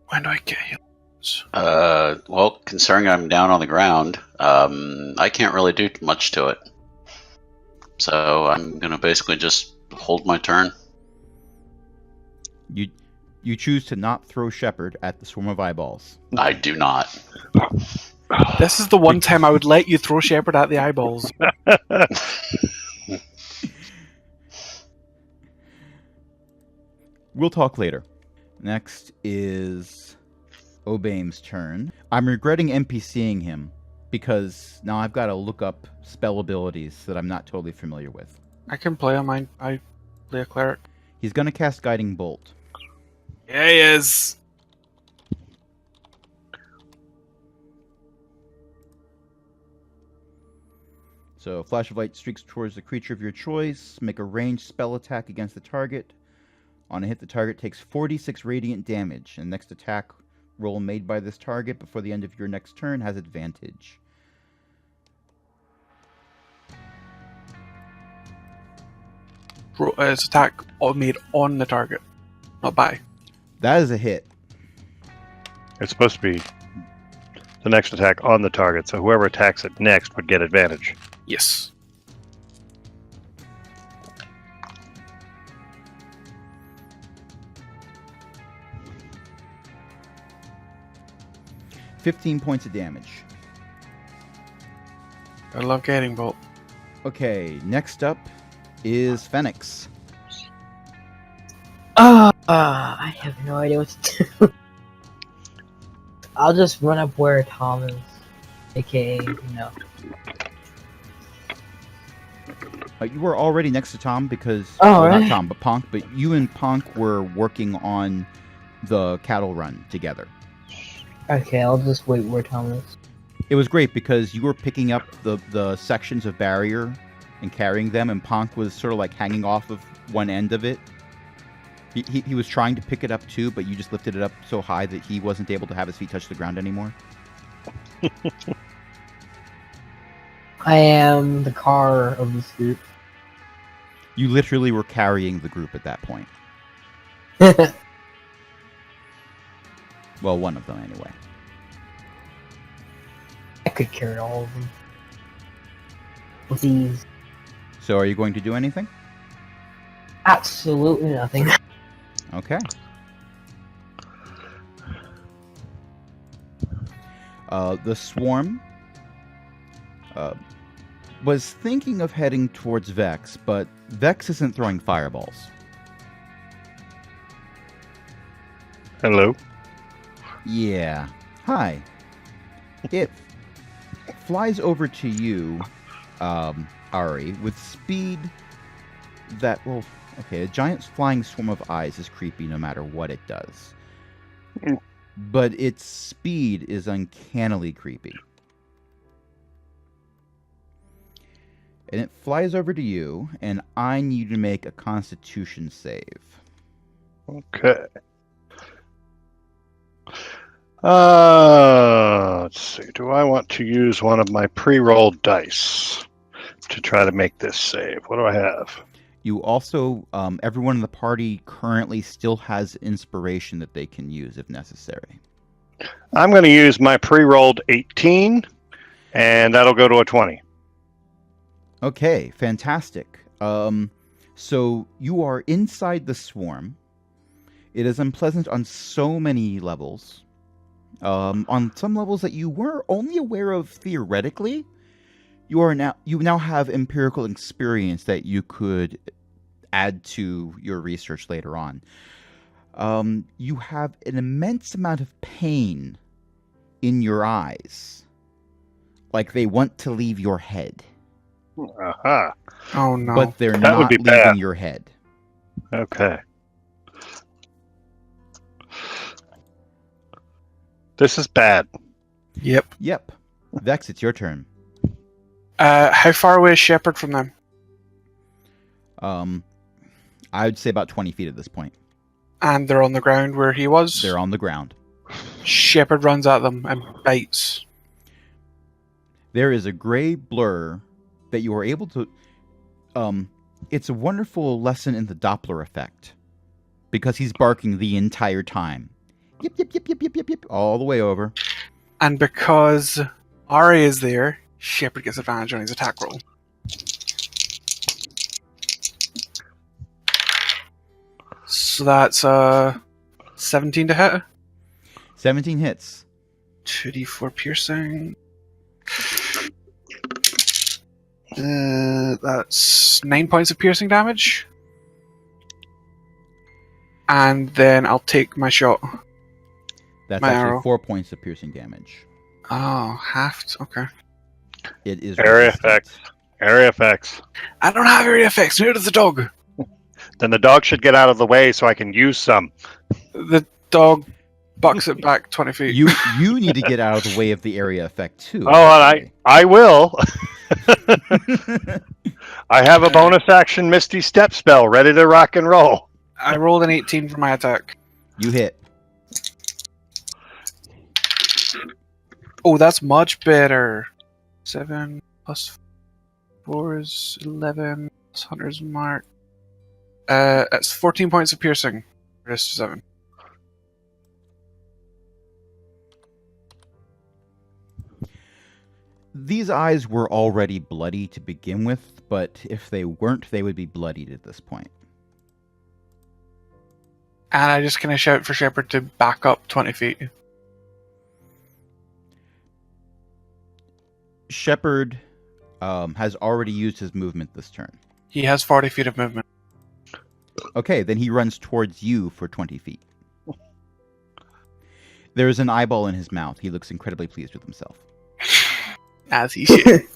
When do I get Hail? Well, considering I'm down on the ground, I can't really do much to it. So I'm gonna basically just hold my turn. You choose to not throw Shepherd at the swarm of eyeballs. I do not. This is the one time I would let you throw Shepherd at the eyeballs. We'll talk later. Next is Obaim's turn. I'm regretting NPCing him because now I've got to look up spell abilities that I'm not totally familiar with. I can play on mine. I play a cleric. He's going to cast Guiding Bolt. Yeah, he is. So, a flash of light streaks towards the creature of your choice. Make a ranged spell attack against the target. On a hit, the target takes 46 radiant damage, and next attack roll made by this target before the end of your next turn has advantage. It's attack made on the target, not by. That is a hit. It's supposed to be the next attack on the target, so whoever attacks it next would get advantage. Yes. $15 points of damage. I love Guiding Bolt. Okay, next up is Fenix. I have no idea what to do. I'll just run up where Tom is, aka, You were already next to Tom because... Oh, well, right. not Tom, but Ponk. But you and Ponk were working on the cattle run together. Okay, I'll just wait where Tom is. It was great because you were picking up the sections of barrier and carrying them, and Ponk was sort of like hanging off of one end of it. He was trying to pick it up too, but you just lifted it up so high that he wasn't able to have his feet touch the ground anymore. I am the car of this group. You literally were carrying the group at that point. Well, one of them anyway. I could carry all of them. With ease. So are you going to do anything? Absolutely nothing. Okay. The swarm was thinking of heading towards Vex, but Vex isn't throwing fireballs. Hello. Yeah. Hi. It flies over to you, Ari, with speed that, well, okay, a giant flying swarm of eyes is creepy no matter what it does. But its speed is uncannily creepy. And it flies over to you, and I need you to make a Constitution save. Okay. Let's see. Do I want to use one of my pre-rolled dice to try to make this save? What do I have? You also, everyone in the party currently still has inspiration that they can use if necessary. I'm going to use my pre-rolled 18, and that'll go to a 20. Okay, fantastic. So you are inside the swarm. It is unpleasant on so many levels. On some levels that you were only aware of theoretically, you now have empirical experience that you could add to your research later on. You have an immense amount of pain in your eyes, like they want to leave your head. Aha. Oh no. But they're That not would be leaving bad. your head. Okay. This is bad. Yep. Yep. Vex, it's your turn. How far away is Shepherd from them? I would say about 20 feet at this point. And they're on the ground where he was? They're on the ground. Shepherd runs at them and bites. There is a gray blur that you are able to It's a wonderful lesson in the Doppler effect. Because he's barking the entire time. Yip, yip, yip, yip, yip, yip, yip, all the way over. And because Ari is there, Shepard gets advantage on his attack roll. So that's 17 to hit. 17 hits. 2d4 piercing. That's 9 points of piercing damage. And then I'll take my shot. That's My actually arrow. 4 points of piercing damage. Oh, halved. Okay. It is Area resistant. effects. Area effects. I don't have area effects. Neither does the dog. Then the dog should get out of the way so I can use some. The dog bucks it back 20 feet. You need to get out of the way of the area effect too. Oh, and I will. I have a bonus action Misty Step spell ready to rock and roll. I rolled an 18 for my attack. You hit. Oh, that's much better. 7 plus 4 is 11. Plus Hunter's Mark. It's 14 points of piercing. Rest of 7. These eyes were already bloody to begin with, but if they weren't, they would be bloodied at this point. And I just kind of shout for Shepard to back up 20 feet. Shepard has already used his movement this turn. He has 40 feet of movement. Okay, then he runs towards you for 20 feet. There is an eyeball in his mouth. He looks incredibly pleased with himself. As he should.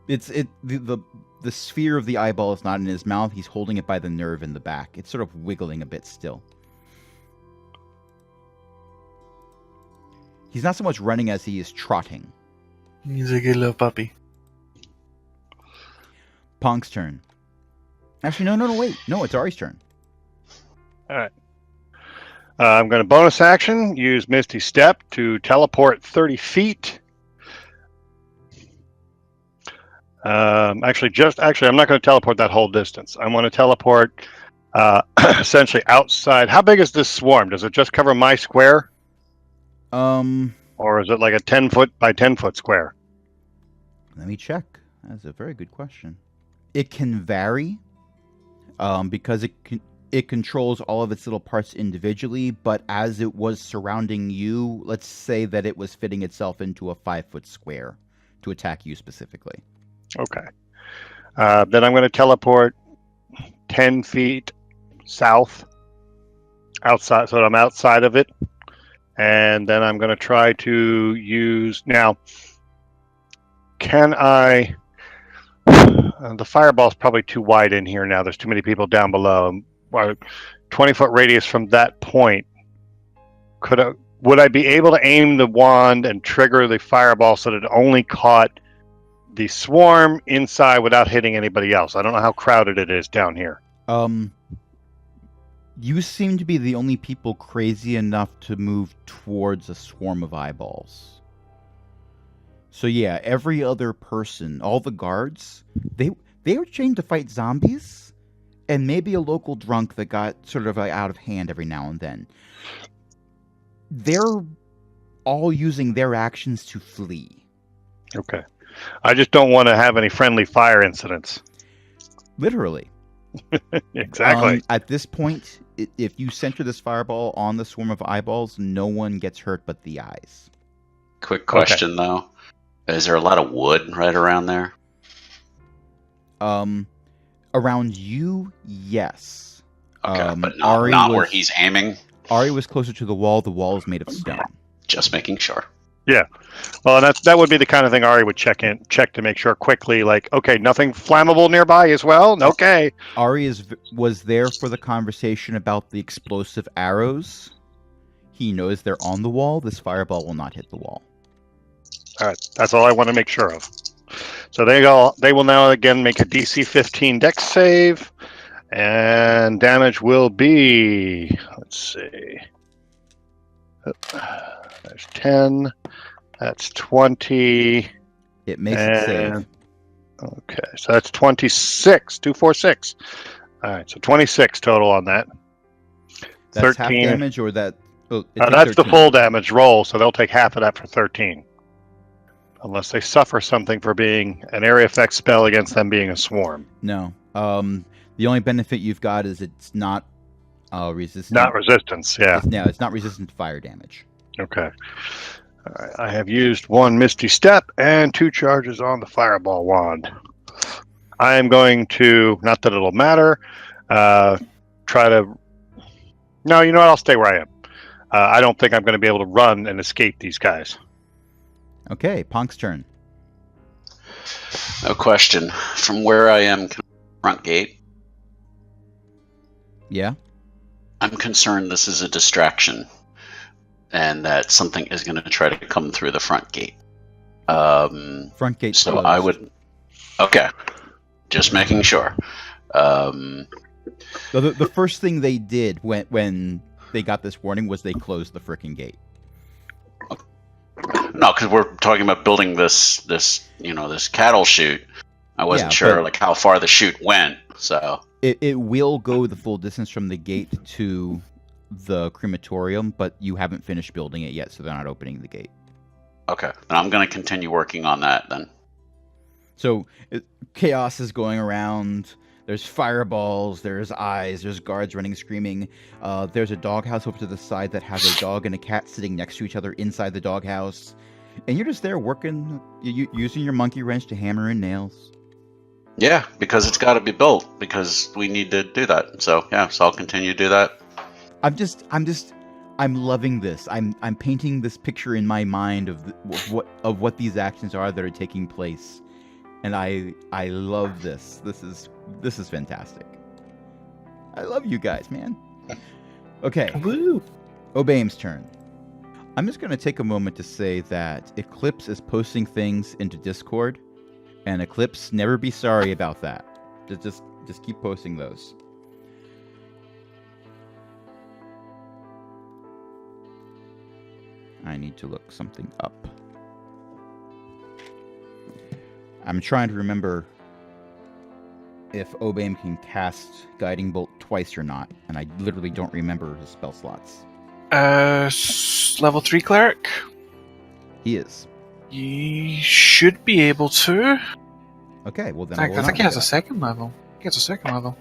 The sphere of the eyeball is not in his mouth. He's holding it by the nerve in the back. It's sort of wiggling a bit still. He's not so much running as he is trotting. He's a good little puppy. Ponk's turn. Actually, no, wait. No, it's Ari's turn. All right. I'm going to bonus action, use Misty Step to teleport 30 feet. Actually, I'm not going to teleport that whole distance. I want to teleport essentially outside. How big is this swarm? Does it just cover my square? Or is it like a 10-foot by 10-foot square? Let me check. That's a very good question. It can vary because it controls all of its little parts individually, but as it was surrounding you, let's say that it was fitting itself into a 5-foot square to attack you specifically. Okay. Then I'm going to teleport 10 feet south, outside, so I'm outside of it. And then I'm going to try to use... Now, can I... the fireball's probably too wide in here now. There's too many people down below. 20-foot radius from that point. Would I be able to aim the wand and trigger the fireball so that it only caught the swarm inside without hitting anybody else? I don't know how crowded it is down here. You seem to be the only people crazy enough to move towards a swarm of eyeballs. So yeah, every other person, all the guards, they were trained to fight zombies, and maybe a local drunk that got sort of out of hand every now and then. They're all using their actions to flee. Okay. I just don't want to have any friendly fire incidents. Literally. Exactly. At this point, if you center this fireball on the swarm of eyeballs, no one gets hurt but the eyes. Quick question, though. Is there a lot of wood right around there? Around you, yes. Okay, but not where he's aiming? Ari was closer to the wall. The wall is made of stone. Just making sure. Yeah. Well, that would be the kind of thing Ari would check to make sure quickly, like, okay, nothing flammable nearby as well? Okay. Ari was there for the conversation about the explosive arrows. He knows they're on the wall. This fireball will not hit the wall. All right. That's all I want to make sure of. So they will now again make a DC 15 Dex save, and damage will be, let's see. There's 10. That's 20. It makes it save. Okay, so that's 26. 246. All right, so 26 total on that. That's half damage, or that? Oh, it took That's the 13. full damage roll, so they'll take half of that for 13. Unless they suffer something for being an area effect spell against them being a swarm. No. The only benefit you've got is it's not resistant. Not resistance, yeah. It's not resistant to fire damage. Okay. All right, I have used 1 Misty Step and 2 charges on the Fireball Wand. I am going to, not that it'll matter, try to... No, you know what? I'll stay where I am. I don't think I'm going to be able to run and escape these guys. Okay, Ponk's turn. No question. From where I am, front gate, Yeah? I'm concerned this is a distraction, and that something is going to try to come through the front gate. Front gate So closed. I would. Okay, just making sure. The first thing they did when they got this warning was they closed the frickin' gate. No, because we're talking about building this cattle chute. I wasn't sure but how far the chute went, so it will go the full distance from the gate to the crematorium, but you haven't finished building it yet, so they're not opening the gate. okay. And I'm going to continue working on that then. So chaos is going around. There's fireballs, there's eyes, there's guards running screaming. There's a doghouse over to the side that has a dog and a cat sitting next to each other inside the doghouse. And you're just there working, using your monkey wrench to hammer in nails. Yeah, because it's got to be built, because we need to do that. So yeah, so I'll continue to do that. I'm loving this. I'm painting this picture in my mind of what these actions are that are taking place. And I love this. This is fantastic. I love you guys, man. Okay. Woo! Obaim's turn. I'm just going to take a moment to say that Eclipse is posting things into Discord, and Eclipse, never be sorry about that. Just keep posting those. I need to look something up. I'm trying to remember if Obaim can cast Guiding Bolt twice or not, and I literally don't remember his spell slots. Level 3 Cleric? He is. You should be able to. Okay, well then I will think he not has do a that. second level. He has a second level.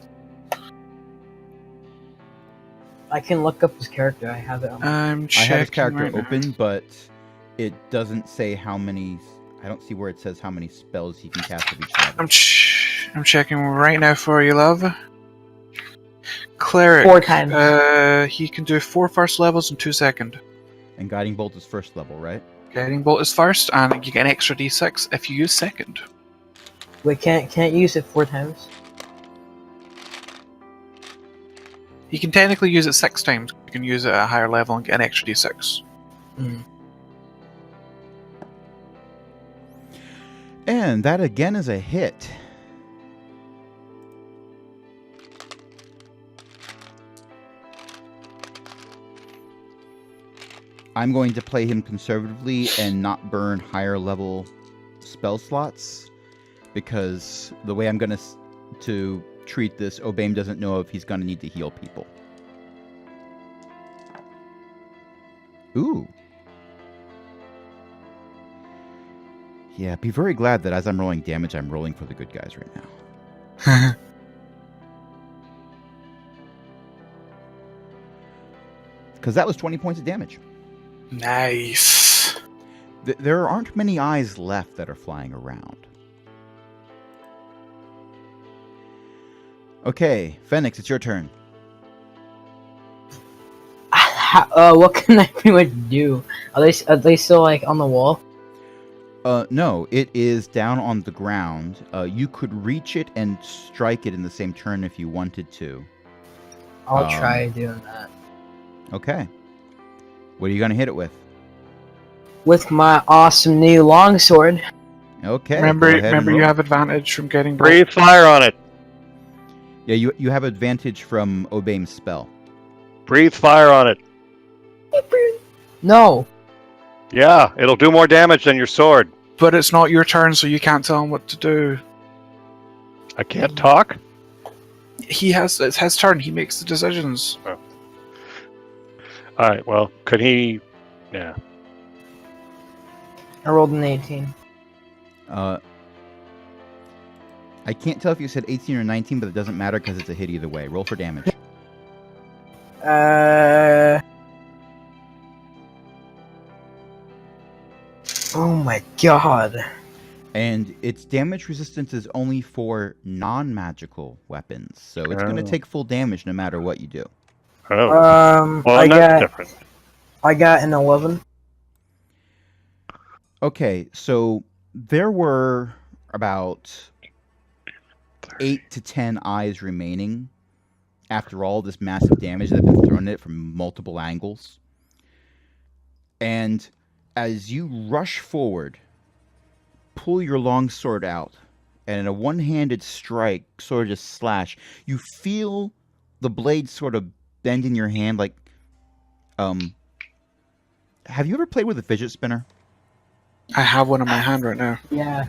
I can look up his character. I have it on. I'm I checking have his character right now. open, but it doesn't say how many. I don't see where it says how many spells he can cast of each level. I'm checking right now for you, love. Cleric. 4 times. He can do 4 first levels and 2 second. And Guiding Bolt is first level, right? Guiding Bolt is first, and you get an extra d6 if you use second. Wait, can't use it 4 times? You can technically use it 6 times. You can use it at a higher level and get an extra d6. And that again is a hit. I'm going to play him conservatively and not burn higher level spell slots, because the way I'm going to treat this, Obaim doesn't know if he's going to need to heal people. Ooh. Yeah, be very glad that as I'm rolling damage, I'm rolling for the good guys right now. Because that was 20 points of damage. Nice. There aren't many eyes left that are flying around. Okay, Fenix, it's your turn. What can I pretty much do? Are they still like on the wall? No, it is down on the ground. You could reach it and strike it in the same turn if you wanted to. I'll try doing that. Okay. What are you going to hit it with? With my awesome new longsword. Okay. Remember, go ahead and you roll. have advantage from getting bolt. Breathe fire on it. Yeah, you have advantage from Obaim's spell. Breathe fire on it. No. Yeah, it'll do more damage than your sword. But it's not your turn, so you can't tell him what to do. I can't talk? It's his turn. He makes the decisions. Alright, well, could he... Yeah. I rolled an 18. I can't tell if you said 18 or 19, but it doesn't matter because it's a hit either way. Roll for damage. Oh my god. And its damage resistance is only for non-magical weapons, so it's going to take full damage no matter what you do. Oh. Well, that's different. I got an 11. Okay, so there were about 8 to 10 eyes remaining after all this massive damage that had been thrown at it from multiple angles. And as you rush forward, pull your long sword out, and in a one-handed strike, sort of just slash, you feel the blade sort of bend in your hand like... have you ever played with a fidget spinner? I have one in my hand right now. Yeah.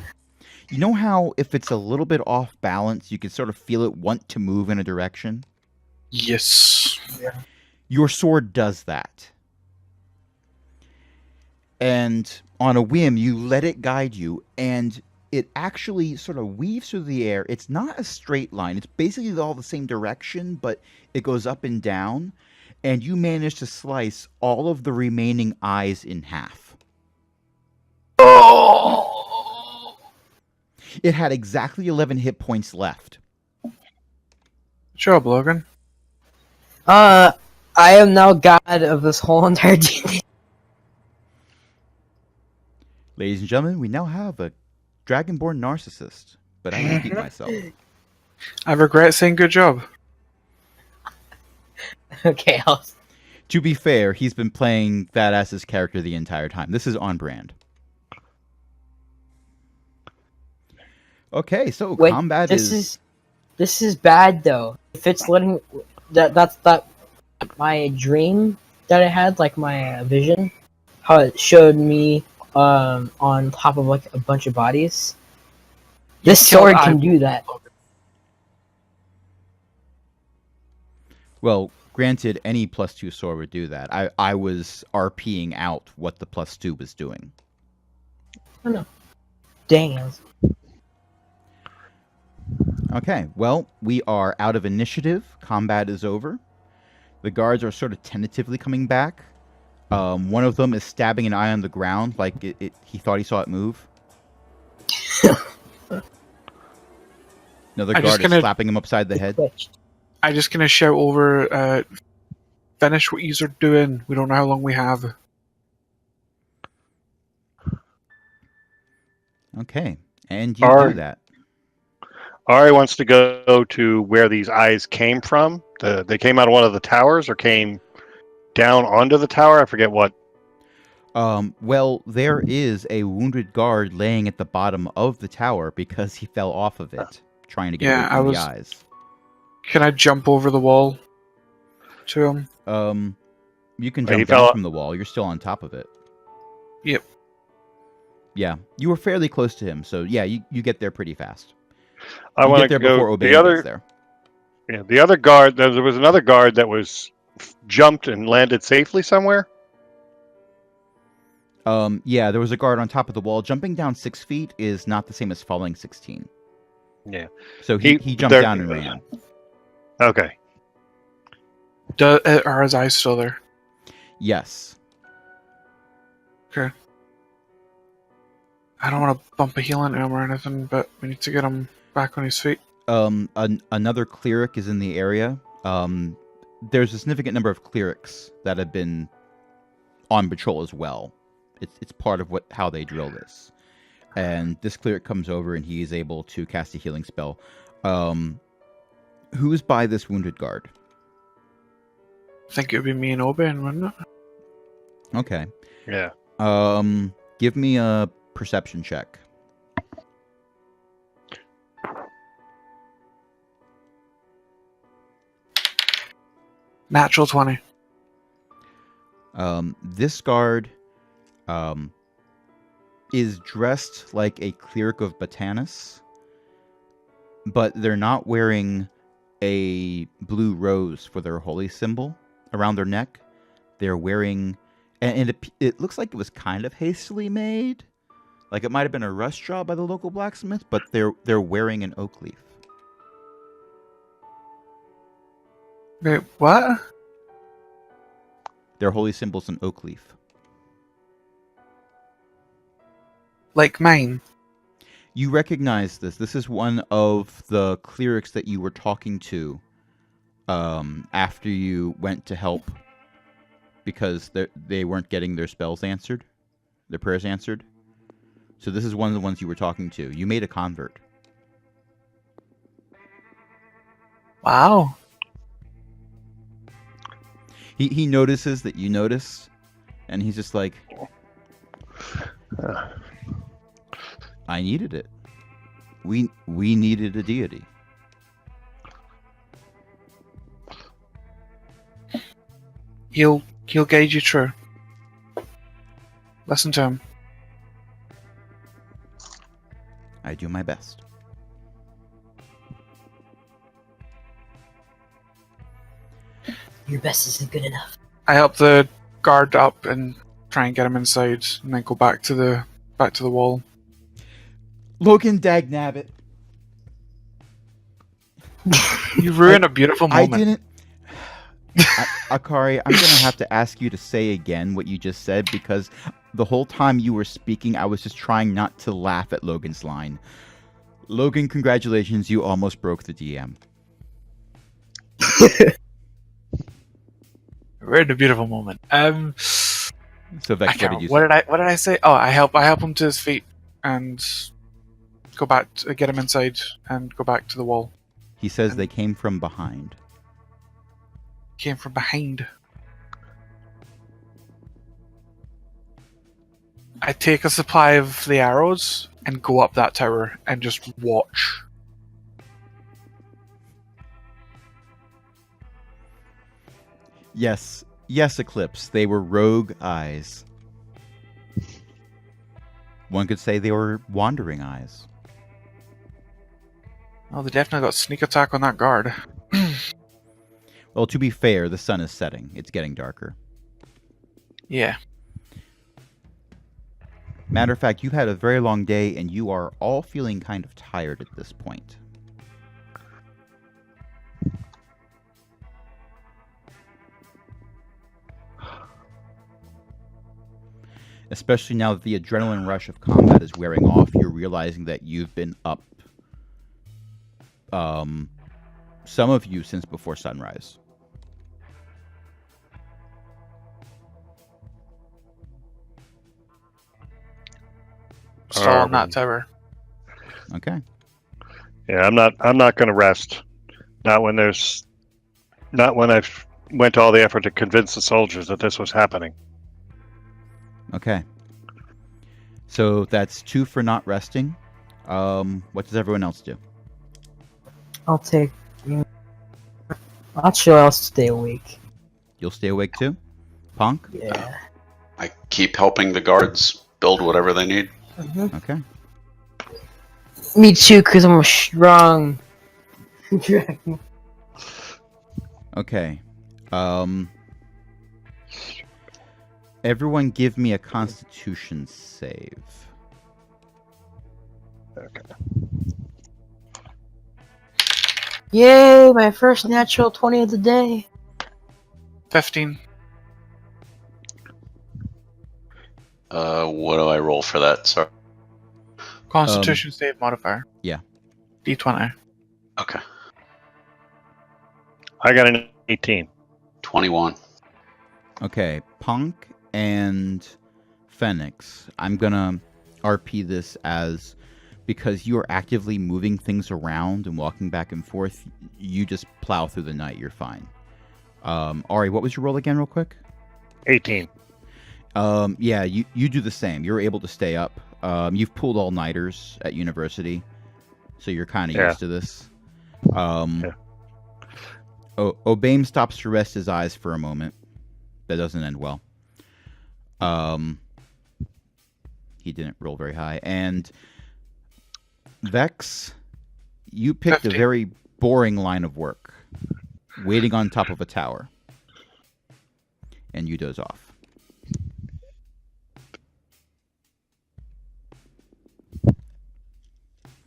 You know how if it's a little bit off balance, you can sort of feel it want to move in a direction? Yes. Yeah. Your sword does that. And on a whim, you let it guide you, and it actually sort of weaves through the air. It's not a straight line. It's basically all the same direction, but it goes up and down, and you manage to slice all of the remaining eyes in half. Oh! It had exactly 11 hit points left. Good job, Logan. I am now god of this whole entire D&D. Ladies and gentlemen, we now have a Dragonborn narcissist, but I repeat myself. I regret saying good job. Okay, To be fair, he's been playing that as his character the entire time. This is on brand. Okay, so wait, combat this is bad though. If it's letting that's my dream that I had, like my vision, how it showed me on top of like a bunch of bodies. This sword can do that. Well, granted, any +2 sword would do that. I was RPing out what the +2 was doing. Oh no. Dang it. Okay, well, we are out of initiative. Combat is over. The guards are sort of tentatively coming back. One of them is stabbing an eye on the ground, like he thought he saw it move. Another guard is slapping him upside the head. I'm just gonna shout over, finish what you're doing. We don't know how long we have. Okay, and you do that. Ari wants to go to where these eyes came from. They came out of one of the towers or came down onto the tower? I forget what. Well, there is a wounded guard laying at the bottom of the tower because he fell off of it, trying to get away from the eyes. Can I jump over the wall to him? You can jump down from the wall. You're still on top of it. Yep. Yeah, you were fairly close to him, so yeah, you get there pretty fast. I want to go before Obaim gets there. Yeah, the other guard. There was another guard that was jumped and landed safely somewhere. Yeah, there was a guard on top of the wall. Jumping down 6 feet is not the same as falling 16. Yeah. So he jumped down and ran. Okay. Are his eyes still there? Yes. Okay. I don't want to bump a heal into him or anything, but we need to get him back on his feet. Another cleric is in the area. There's a significant number of clerics that have been on patrol as well. It's part of how they drill this. And this cleric comes over and he is able to cast a healing spell. Who's by this wounded guard? I think it would be me and Obaim, wouldn't it? Okay. Yeah. Give me a perception check. Natural 20. This guard is dressed like a cleric of Botanus, but they're not wearing a blue rose for their holy symbol around their neck. They're wearing, and it looks like it was kind of hastily made. Like it might have been a rush job by the local blacksmith, but they're wearing an oak leaf. Wait, what? Their holy symbol's an oak leaf. Like mine? You recognize this. This is one of the clerics that you were talking to after you went to help because they weren't getting their spells answered, their prayers answered. So this is one of the ones you were talking to. You made a convert. Wow. He notices that you notice, and he's just like, I needed it. We needed a deity. He'll guide you through. Listen to him. I do my best. Your best isn't good enough. I help the guard up and try and get him inside, and then go back to the wall. Logan Dagnabbit. You ruined a beautiful moment. I didn't. Akari, I'm going to have to ask you to say again what you just said, because the whole time you were speaking, I was just trying not to laugh at Logan's line. Logan, congratulations, you almost broke the DM. We're in a beautiful moment. So Vex, what did you say? What did I say? Oh, I help him to his feet and go back, get him inside, and go back to the wall. He says they came from behind. Came from behind. I take a supply of the arrows and go up that tower and just watch. Yes, Eclipse. They were rogue eyes. One could say they were wandering eyes. Oh, they definitely got sneak attack on that guard. Well, to be fair, the sun is setting. It's getting darker. Yeah. Matter of fact, you've had a very long day, and you are all feeling kind of tired at this point. Especially now that the adrenaline rush of combat is wearing off, you're realizing that you've been up, some of you, since before sunrise. Still on that tower. Okay. Yeah, I'm not going to rest. Not when I've went to all the effort to convince the soldiers that this was happening. Okay. So that's 2 for not resting. What does everyone else do? I'll take. Actually, I'll stay awake. You'll stay awake too? Punk? Yeah. I keep helping the guards build whatever they need. Mm-hmm. Okay. Me too, because I'm a strong dragon. Okay. Everyone give me a Constitution save. Okay. Yay, my first natural 20 of the day. 15. What do I roll for that? Sorry. Constitution save modifier. Yeah. D20. Okay. I got an 18. 21. Okay, Punk and Fenix. I'm gonna RP this as, because you are actively moving things around and walking back and forth, you just plow through the night, you're fine. Ari, what was your roll again real quick? 18. Yeah, you do the same. You're able to stay up. You've pulled all-nighters at university, so you're kind of used to this. Obaim stops to rest his eyes for a moment. That doesn't end well. He didn't roll very high. And Vex, You picked 50. a very boring line of work. Waiting on top of a tower. And you doze off.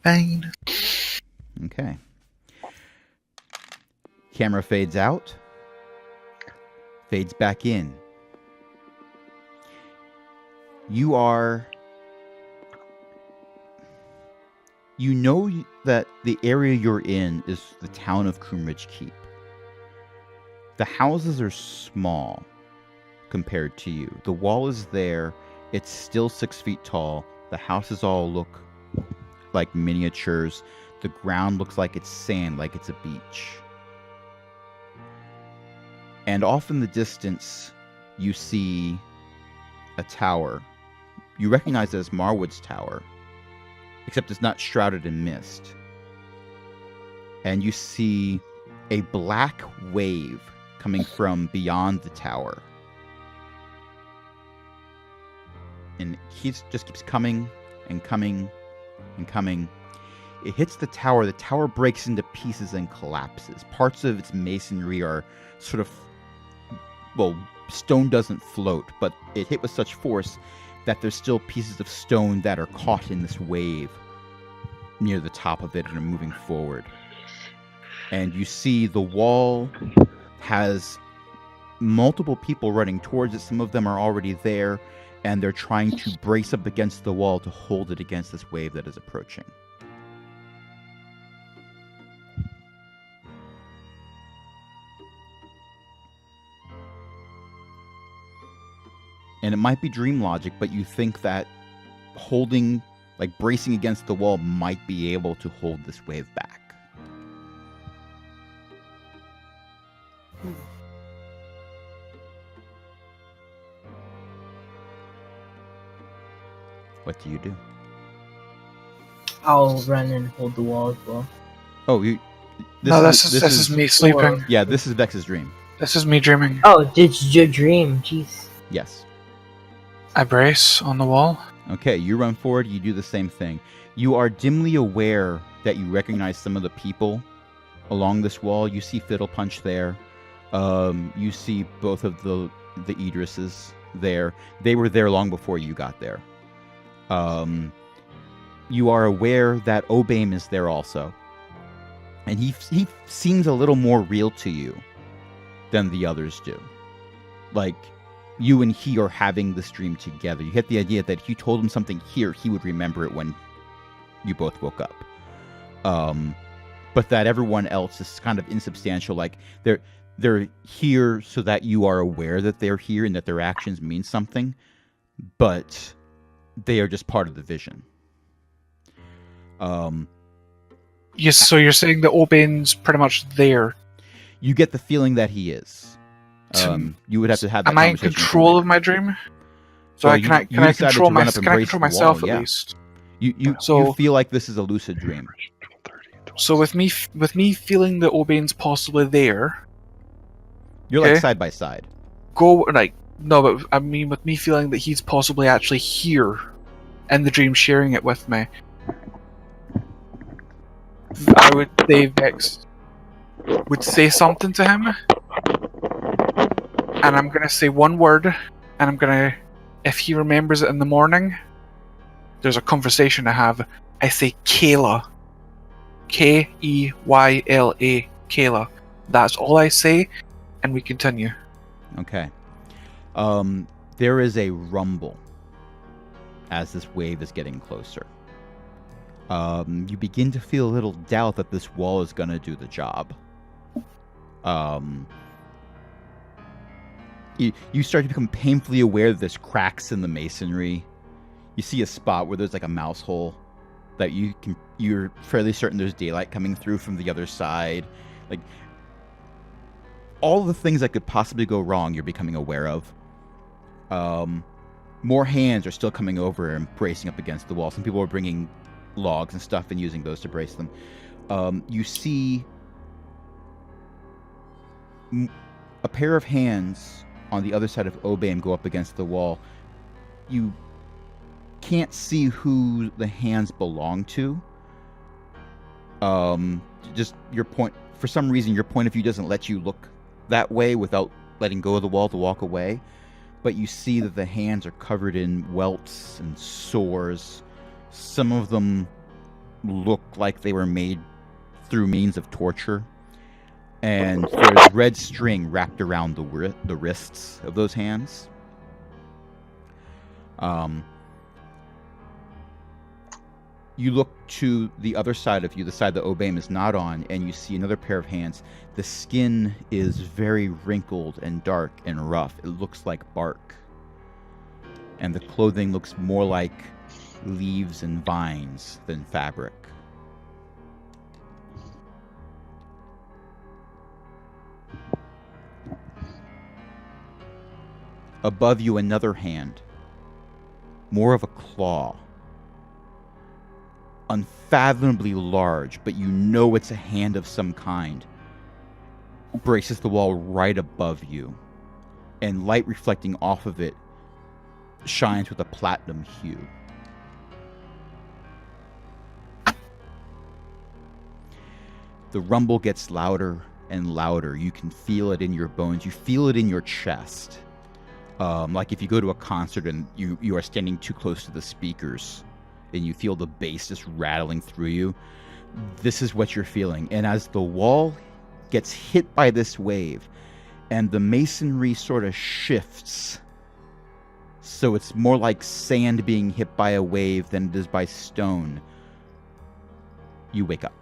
Fine. Okay. Camera fades out. Fades back in. You know that the area you're in is the town of Koomridge Keep. The houses are small compared to you. The wall is there. It's still 6 feet tall. The houses all look like miniatures. The ground looks like it's sand, like it's a beach. And off in the distance, you see a tower. You recognize it as Marwood's tower, except it's not shrouded in mist. And you see a black wave coming from beyond the tower. And he just keeps coming and coming and coming. It hits the tower. The tower breaks into pieces and collapses. Parts of its masonry are sort of, well, stone doesn't float, but it hit with such force that there's still pieces of stone that are caught in this wave near the top of it and are moving forward. And you see the wall has multiple people running towards it. Some of them are already there, and they're trying to brace up against the wall to hold it against this wave that is approaching. And it might be dream logic, but you think that holding, like bracing against the wall, might be able to hold this wave back. What do you do? I'll run and hold the wall as well. Oh, you. This is me sleeping. Yeah, this is Vex's dream. This is me dreaming. Oh, did you dream? Jeez. Yes. I brace on the wall. Okay, you run forward, you do the same thing. You are dimly aware that you recognize some of the people along this wall. You see Fiddle Punch there. You see both of the Idrises there. They were there long before you got there. You are aware that Obaim is there also. And he seems a little more real to you than the others do. Like, you and he are having this dream together. You get the idea that if you told him something here, he would remember it when you both woke up. But that everyone else is kind of insubstantial. Like, they're here so that you are aware that they're here and that their actions mean something. But they are just part of the vision. Yes, so you're saying that Obain's pretty much there. You get the feeling that he is. You would have to have that Am I in conversation control with of my dream? So Well, can I decided control to run up and brace the myself wall, at yeah. least? You So- feel like this is a lucid dream. So with me feeling that Obain's possibly there, You're like Okay. side by side. but I mean with me feeling that he's possibly actually here in the dream sharing it with me, I would say Vex would say something to him, and I'm gonna say one word, and if he remembers it in the morning, there's a conversation to have. I say Kayla. Keyla. Kayla. That's all I say, and we continue. Okay. There is a rumble as this wave is getting closer. You begin to feel a little doubt that this wall is going to do the job. You start to become painfully aware that there's cracks in the masonry. You see a spot where there's like a mouse hole that you're fairly certain there's daylight coming through from the other side. Like, all the things that could possibly go wrong, you're becoming aware of. More hands are still coming over and bracing up against the wall. Some people are bringing logs and stuff and using those to brace them. You see a pair of hands on the other side of Obaim go up against the wall. You can't see who the hands belong to, Just your point. For some reason, your point of view doesn't let you look that way without letting go of the wall to walk away. But you see that the hands are covered in welts and sores. Some of them look like they were made through means of torture. And there's red string wrapped around the wrists of those hands. You look to the other side of you, the side that Obaim is not on, and you see another pair of hands. The skin is very wrinkled and dark and rough. It looks like bark. And the clothing looks more like leaves and vines than fabric. Above you, another hand. More of a claw. Unfathomably large, but you know it's a hand of some kind. Braces the wall right above you, and light reflecting off of it shines with a platinum hue. The rumble gets louder and louder. You can feel it in your bones. You feel it in your chest. Like if you go to a concert and you are standing too close to the speakers and you feel the bass just rattling through you. This is what you're feeling. And as the wall gets hit by this wave and the masonry sort of shifts, so it's more like sand being hit by a wave than it is by stone, you wake up.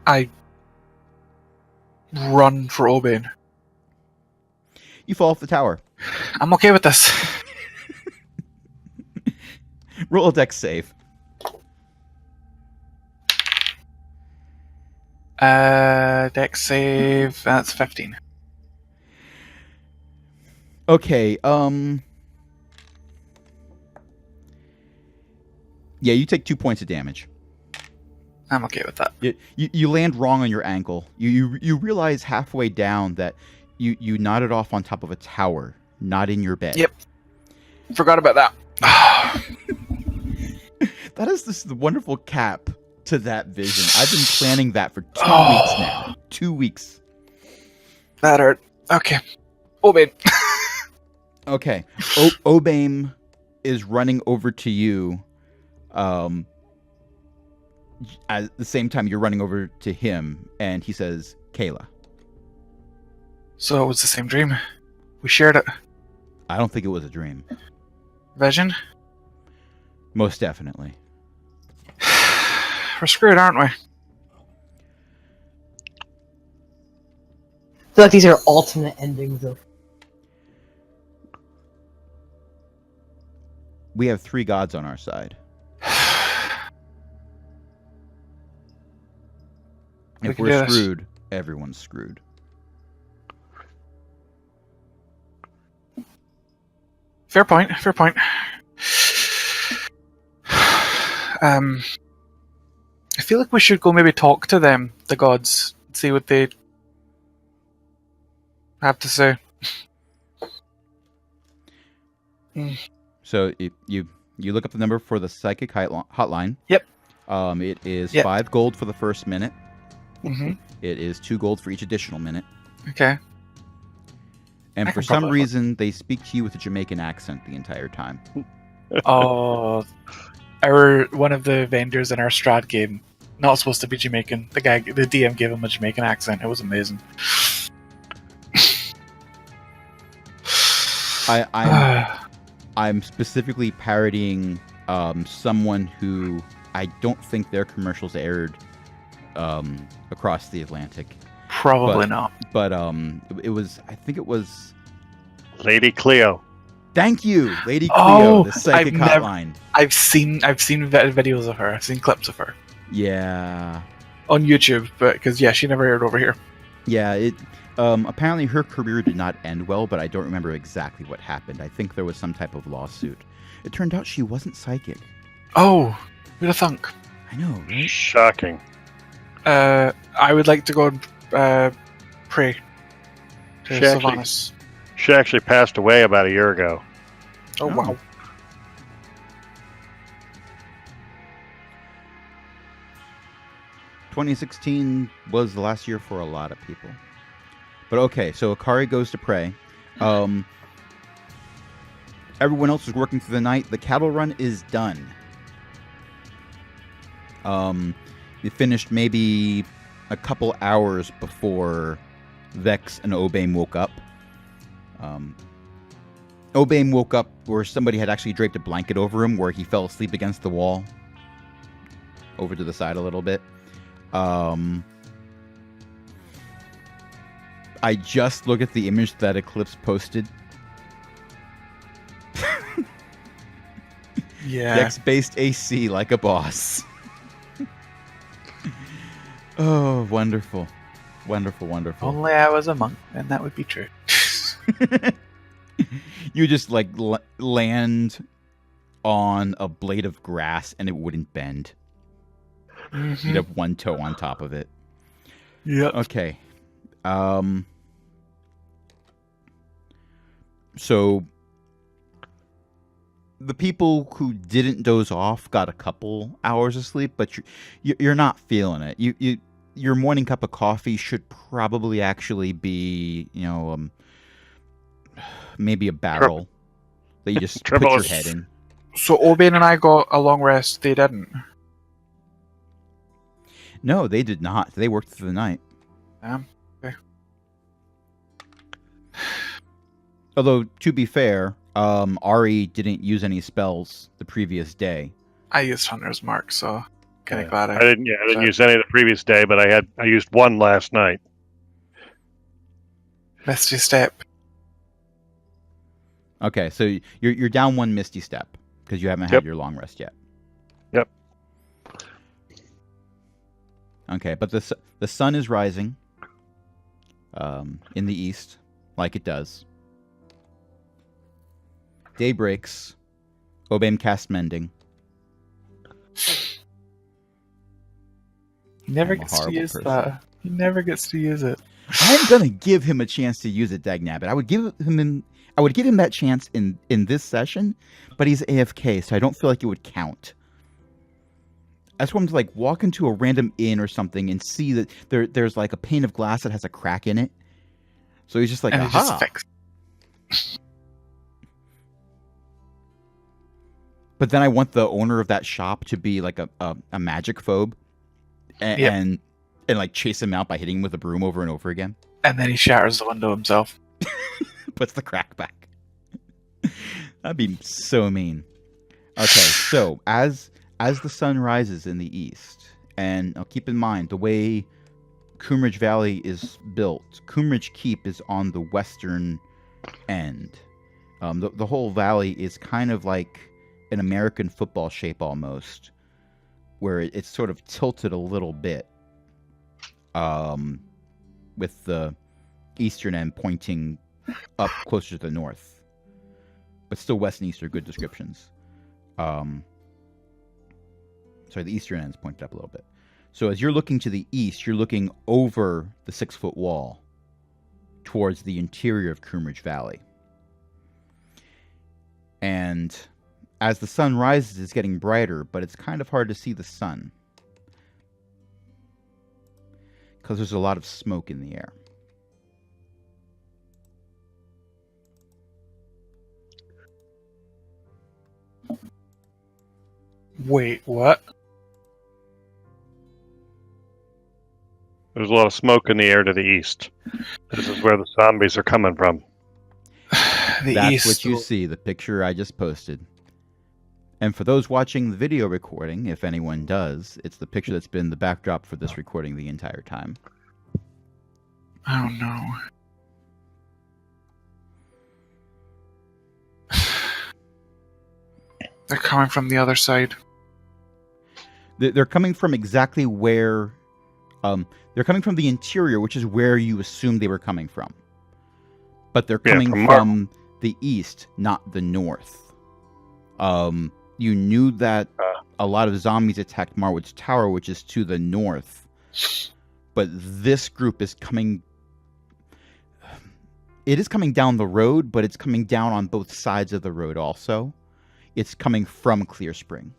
I run for Obaim. You fall off the tower. I'm okay with this. Roll a dex save. Dex save, that's 15. Okay, yeah, you take 2 points of damage. I'm okay with that. You land wrong on your ankle. You realize halfway down that you nodded off on top of a tower, not in your bed. Yep. Forgot about that. That is this wonderful cap to that vision. I've been planning that for 2 weeks now. 2 weeks. That hurt. Okay. Obaim. Okay. Obaim is running over to you. At the same time, you're running over to him, and he says, Kayla. So it was the same dream. We shared it. I don't think it was a dream. Vision? Most definitely. We're screwed, aren't we? I feel like these are alternate endings of. We have 3 gods on our side. If we're screwed, everyone's screwed. Fair point, fair point. I feel like we should go maybe talk to them, the gods, see what they have to say. So you look up the number for the psychic hotline. Yep. It is 5 gold for the first minute. Mm-hmm. It is 2 gold for each additional minute. Okay. And for some reason, they speak to you with a Jamaican accent the entire time. Oh, one of the vendors in our Strad game, not supposed to be Jamaican. The DM gave him a Jamaican accent. It was amazing. I'm specifically parodying someone who I don't think their commercials aired across the Atlantic. Probably not. But it was, I think it was Lady Cleo. Thank you, Lady Cleo, the psychic hotline. I've seen videos of her. I've seen clips of her. Yeah. On YouTube, but because she never aired over here. Yeah, it apparently her career did not end well, but I don't remember exactly what happened. I think there was some type of lawsuit. It turned out she wasn't psychic. Oh, who'd have thunk? I know, right? Shocking. I would like to go and pray. to She actually- Sylvanas. She actually passed away about a year ago. Oh, Oh. wow. 2016 was the last year for a lot of people. But okay, so Akari goes to pray. Everyone else is working through the night. The cattle run is done. It finished maybe a couple hours before Vex and Obaim woke up. Obaim woke up where somebody had actually draped a blanket over him, where he fell asleep against the wall. Over to the side a little bit. I just looked at the image that Eclipse posted. Yeah. Dex-based AC like a boss. Oh, wonderful. Wonderful, wonderful. Only I was a monk, then that would be true. You just like land on a blade of grass and it wouldn't bend. You'd have one toe on top of it. Yep. Okay. So the people who didn't doze off got a couple hours of sleep, but you're not feeling it. Your morning cup of coffee should probably actually be, maybe a barrel that you just put your head in. So Obaim and I got a long rest. They didn't. No, they did not. They worked through the night. Okay. Although, to be fair, Ari didn't use any spells the previous day. I used Hunter's Mark, so kind of Yeah. glad I didn't use any the previous day, but I used one last night. Misty Step. Okay, so you're down one Misty Step because you haven't had your long rest yet. Yep. Okay, but the sun is rising in the east, like it does. Day breaks. Obaim cast Mending. He never I'm a gets to horrible use person. that. He never gets to use it. I'm gonna give him a chance to use it, dagnabbit. I would give him that chance in this session, but he's AFK, so I don't feel like it would count. I just want him to like walk into a random inn or something and see that there's like a pane of glass that has a crack in it. So he's just like, And it just aha. fixed. But then I want the owner of that shop to be like a magic phobe and like chase him out by hitting him with a broom over and over again. And then he shatters the window himself. Puts the crack back. That'd be so mean. Okay, so as the sun rises in the east, and keep in mind the way Koomridge Valley is built, Koomridge Keep is on the western end. The whole valley is kind of like an American football shape almost, where it's sort of tilted a little bit, with the eastern end pointing up closer to the north. But still west and east are good descriptions. Sorry, the eastern end's pointed up a little bit. So as you're looking to the east, you're looking over the 6-foot wall towards the interior of Koomridge Valley. And as the sun rises, it's getting brighter, but it's kind of hard to see the sun because there's a lot of smoke in the air. Wait, what? There's a lot of smoke in the air to the east. This is where the zombies are coming from. That's east. what you see, the picture I just posted. And for those watching the video recording, if anyone does, it's the picture that's been the backdrop for this recording the entire time. Oh no. They're coming from the other side. They're coming from exactly where... they're coming from the interior, which is where you assumed they were coming from. But they're coming from the east, not the north. You knew that a lot of zombies attacked Marwood's Tower, which is to the north. But this group is coming... it is coming down the road, but it's coming down on both sides of the road also. It's coming from Clear Spring.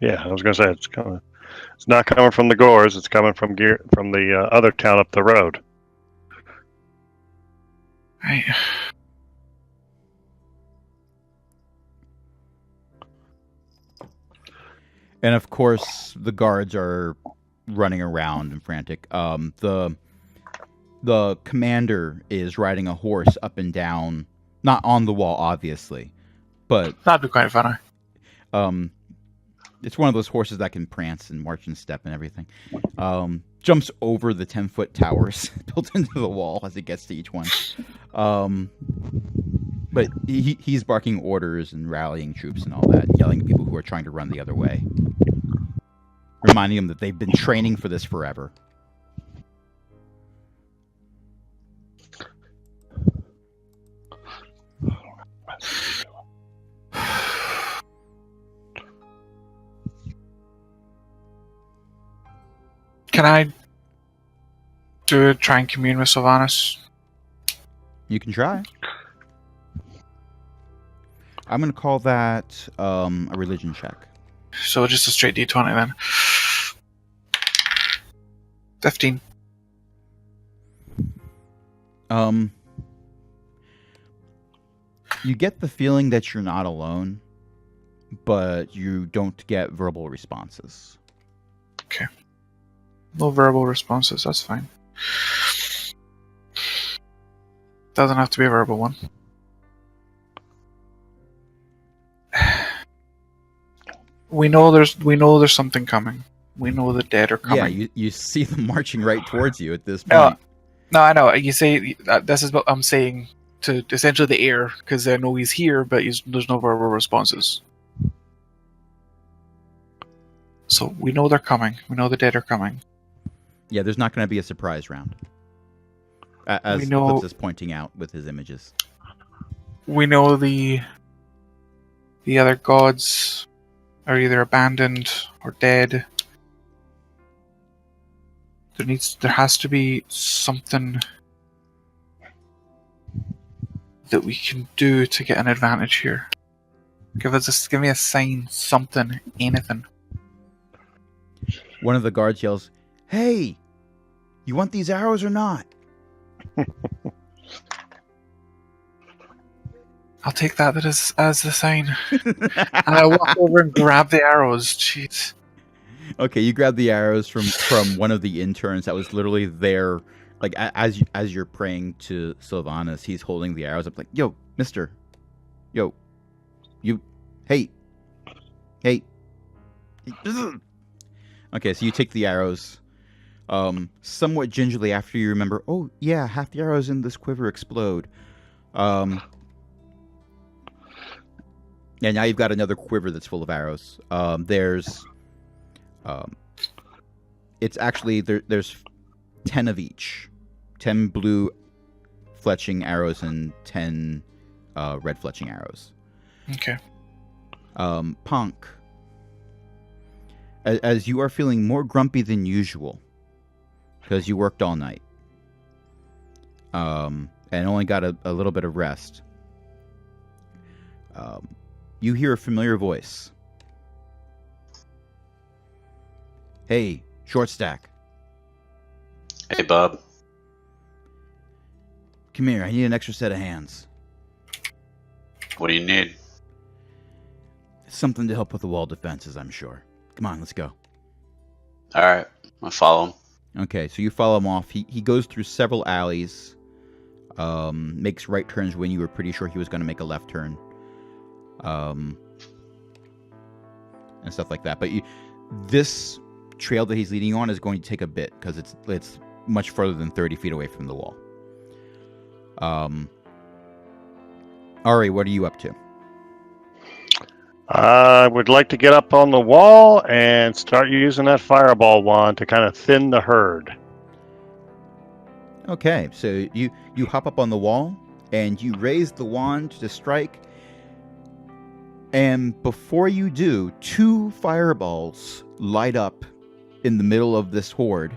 Yeah, I was going to say it's not coming from the Gores. It's coming from the other town up the road. Right. And of course, the guards are running around and frantic. The commander is riding a horse up and down, not on the wall, obviously, but That'd be quite funny. it's one of those horses that can prance and march and step and everything. Jumps over the 10-foot towers built into the wall as it gets to each one. But he's barking orders and rallying troops and all that, and yelling at people who are trying to run the other way. Reminding them that they've been training for this forever. Can I try and commune with Sylvanas? You can try. I'm going to call that a religion check. So just a straight D20 then. 15. You get the feeling that you're not alone, but you don't get verbal responses. Okay. No verbal responses, that's fine. Doesn't have to be a verbal one. We know there's something coming. We know the dead are coming. Yeah, you see them marching right towards you at this point. No, I know. You say this is what I'm saying to essentially the air, because I know he's here, but there's no verbal responses. So we know they're coming. We know the dead are coming. Yeah, there's not going to be a surprise round. As Flips is pointing out with his images. We know the other gods are either abandoned or dead. There has to be something that we can do to get an advantage here. Give me a sign, something, anything. One of the guards yells, "Hey, you want these arrows or not?" I'll take that as the sign. And I walk over and grab the arrows. Jeez. Okay, you grab the arrows from one of the interns that was literally there, like as you're praying to Sylvanas, he's holding the arrows up, like, "Yo, mister, yo, you, hey." Okay, so you take the arrows, somewhat gingerly after you remember, oh yeah, half the arrows in this quiver explode. Yeah, now you've got another quiver that's full of arrows. It's actually there's 10 of each, 10 blue fletching arrows and 10 red fletching arrows. Okay. Panq, as you are feeling more grumpy than usual because you worked all night, and only got a little bit of rest, you hear a familiar voice. "Hey, Short Stack. Hey, Bob. Come here, I need an extra set of hands. What do you need? Something to help with the wall defenses, I'm sure. Come on, let's go." All right, I'll follow him. Okay, so you follow him off. He goes through several alleys, makes right turns when you were pretty sure he was going to make a left turn, and stuff like that. But this trail that he's leading on is going to take a bit because it's much further than 30 feet away from the wall. Ari, what are you up to? I would like to get up on the wall and start using that fireball wand to kind of thin the herd. Okay, so you hop up on the wall and you raise the wand to strike, and before you do, 2 fireballs light up in the middle of this horde,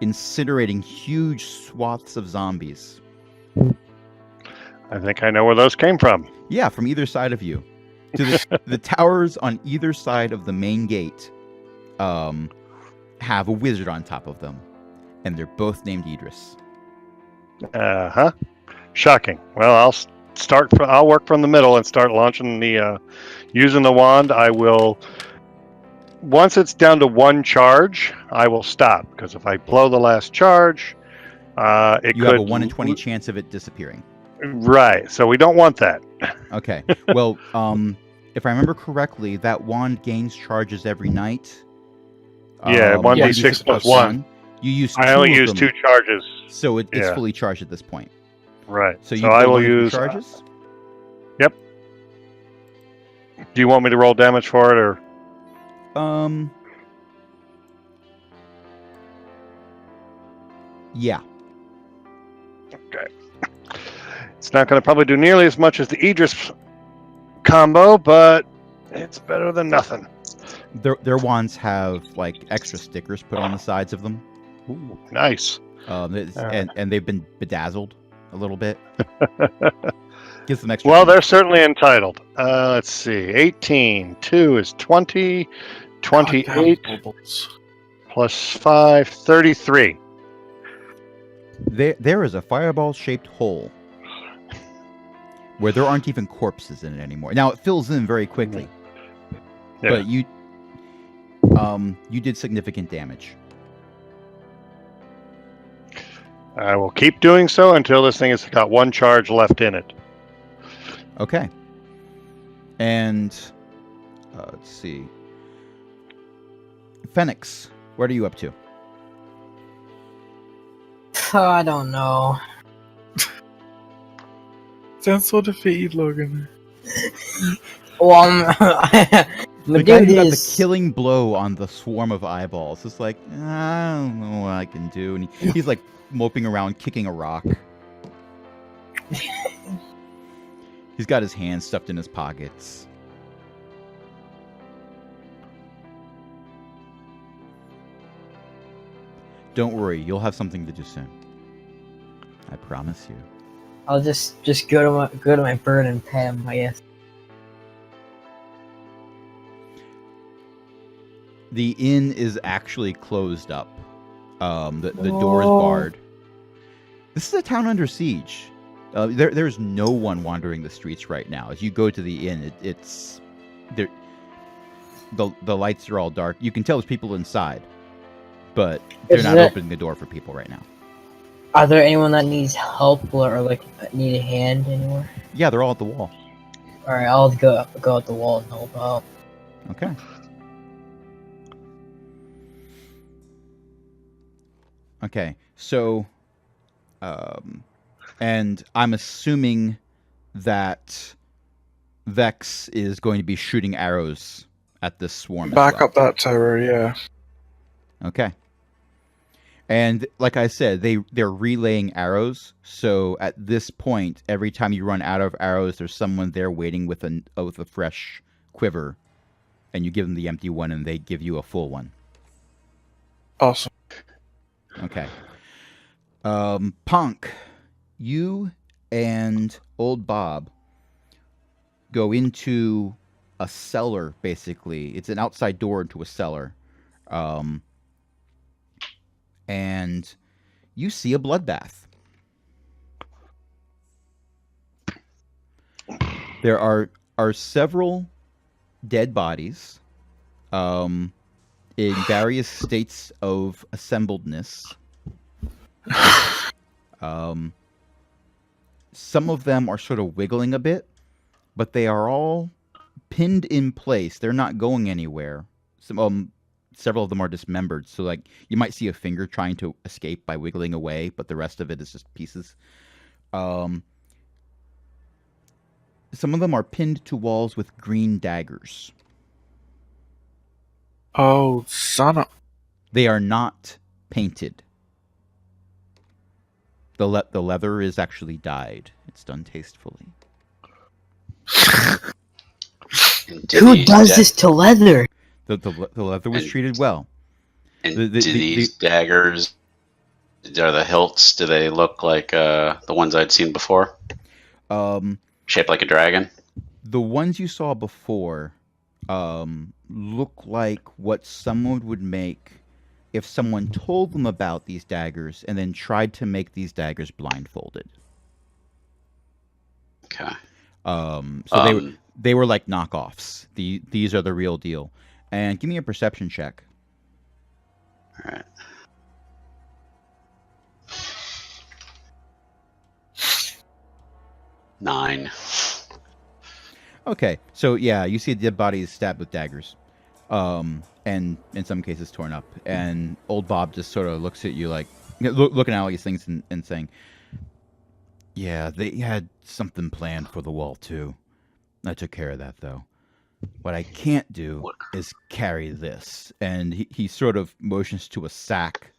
incinerating huge swaths of zombies. I think I know where those came from. Yeah, from either side of you. To the towers on either side of the main gate have a wizard on top of them. And they're both named Idris. Uh-huh. Shocking. Well, I'll work from the middle and start launching the using the wand. I will, once it's down to one charge, I will stop, because if I blow the last charge, you have a 1 in 20 chance of it disappearing. Right. So we don't want that. Okay. Well, if I remember correctly, that wand gains charges every night. Yeah, 1d6 plus 1. You use I only use 2 charges. So it's fully charged at this point. Right. So I will use charges? Yep. Do you want me to roll damage for it, or? Yeah. Okay. It's not going to probably do nearly as much as the Idris combo, but it's better than nothing. Their wands have like extra stickers put on the sides of them. Ooh, nice. And they've been bedazzled a little bit. Gives them extra. Well, they're certainly entitled. Let's see. 18. 2 is 20. 28 plus 5. 33. There is a fireball-shaped hole where there aren't even corpses in it anymore. Now it fills in very quickly, but you did significant damage. I will keep doing so until this thing has got 1 charge left in it. Okay. And let's see. Fenix, what are you up to? I don't know. Sounds so defeated, Logan. Well, The guy who got the killing blow on the swarm of eyeballs is like, I don't know what I can do. And he's like moping around, kicking a rock. He's got his hands stuffed in his pockets. Don't worry, you'll have something to do soon. I promise you. I'll just go to my bird and pet him, I guess. The inn is actually closed up. The door is barred. This is a town under siege. There's no one wandering the streets right now. As you go to the inn, it's there. The lights are all dark. You can tell there's people inside, but they're not opening the door for people right now. Are there anyone that needs help or like need a hand anywhere? Yeah, they're all at the wall. All right, I'll go at the wall and help out. Okay. Okay, so, and I'm assuming that Vex is going to be shooting arrows at this swarm. Back up that tower, yeah. Okay. And like I said, they're relaying arrows. So at this point, every time you run out of arrows, there's someone there waiting with a fresh quiver, and you give them the empty one, and they give you a full one. Awesome. Okay. Punk, you and old Bob go into a cellar, basically. It's an outside door into a cellar. And you see a bloodbath. There are several dead bodies in various states of assembledness. Some of them are sort of wiggling a bit, but they are all pinned in place. They're not going anywhere. Several of them are dismembered, so like you might see a finger trying to escape by wiggling away, but the rest of it is just pieces. Some of them are pinned to walls with green daggers. Oh, son of... They are not painted. The leather is actually dyed. It's done tastefully. Who does this to leather? The leather was treated well. And do these daggers, are the hilts, do they look like the ones I'd seen before? Shaped like a dragon? The ones you saw before look like what someone would make if someone told them about these daggers and then tried to make these daggers blindfolded. Okay. So they were like knockoffs. These are the real deal. And give me a perception check. All right. Nine. Okay, so yeah, you see a dead body is stabbed with daggers, and in some cases torn up. And old Bob just sort of looks at you like, looking at all these things and saying, "Yeah, they had something planned for the wall too. I took care of that though. What I can't do is carry this." And he sort of motions to a sack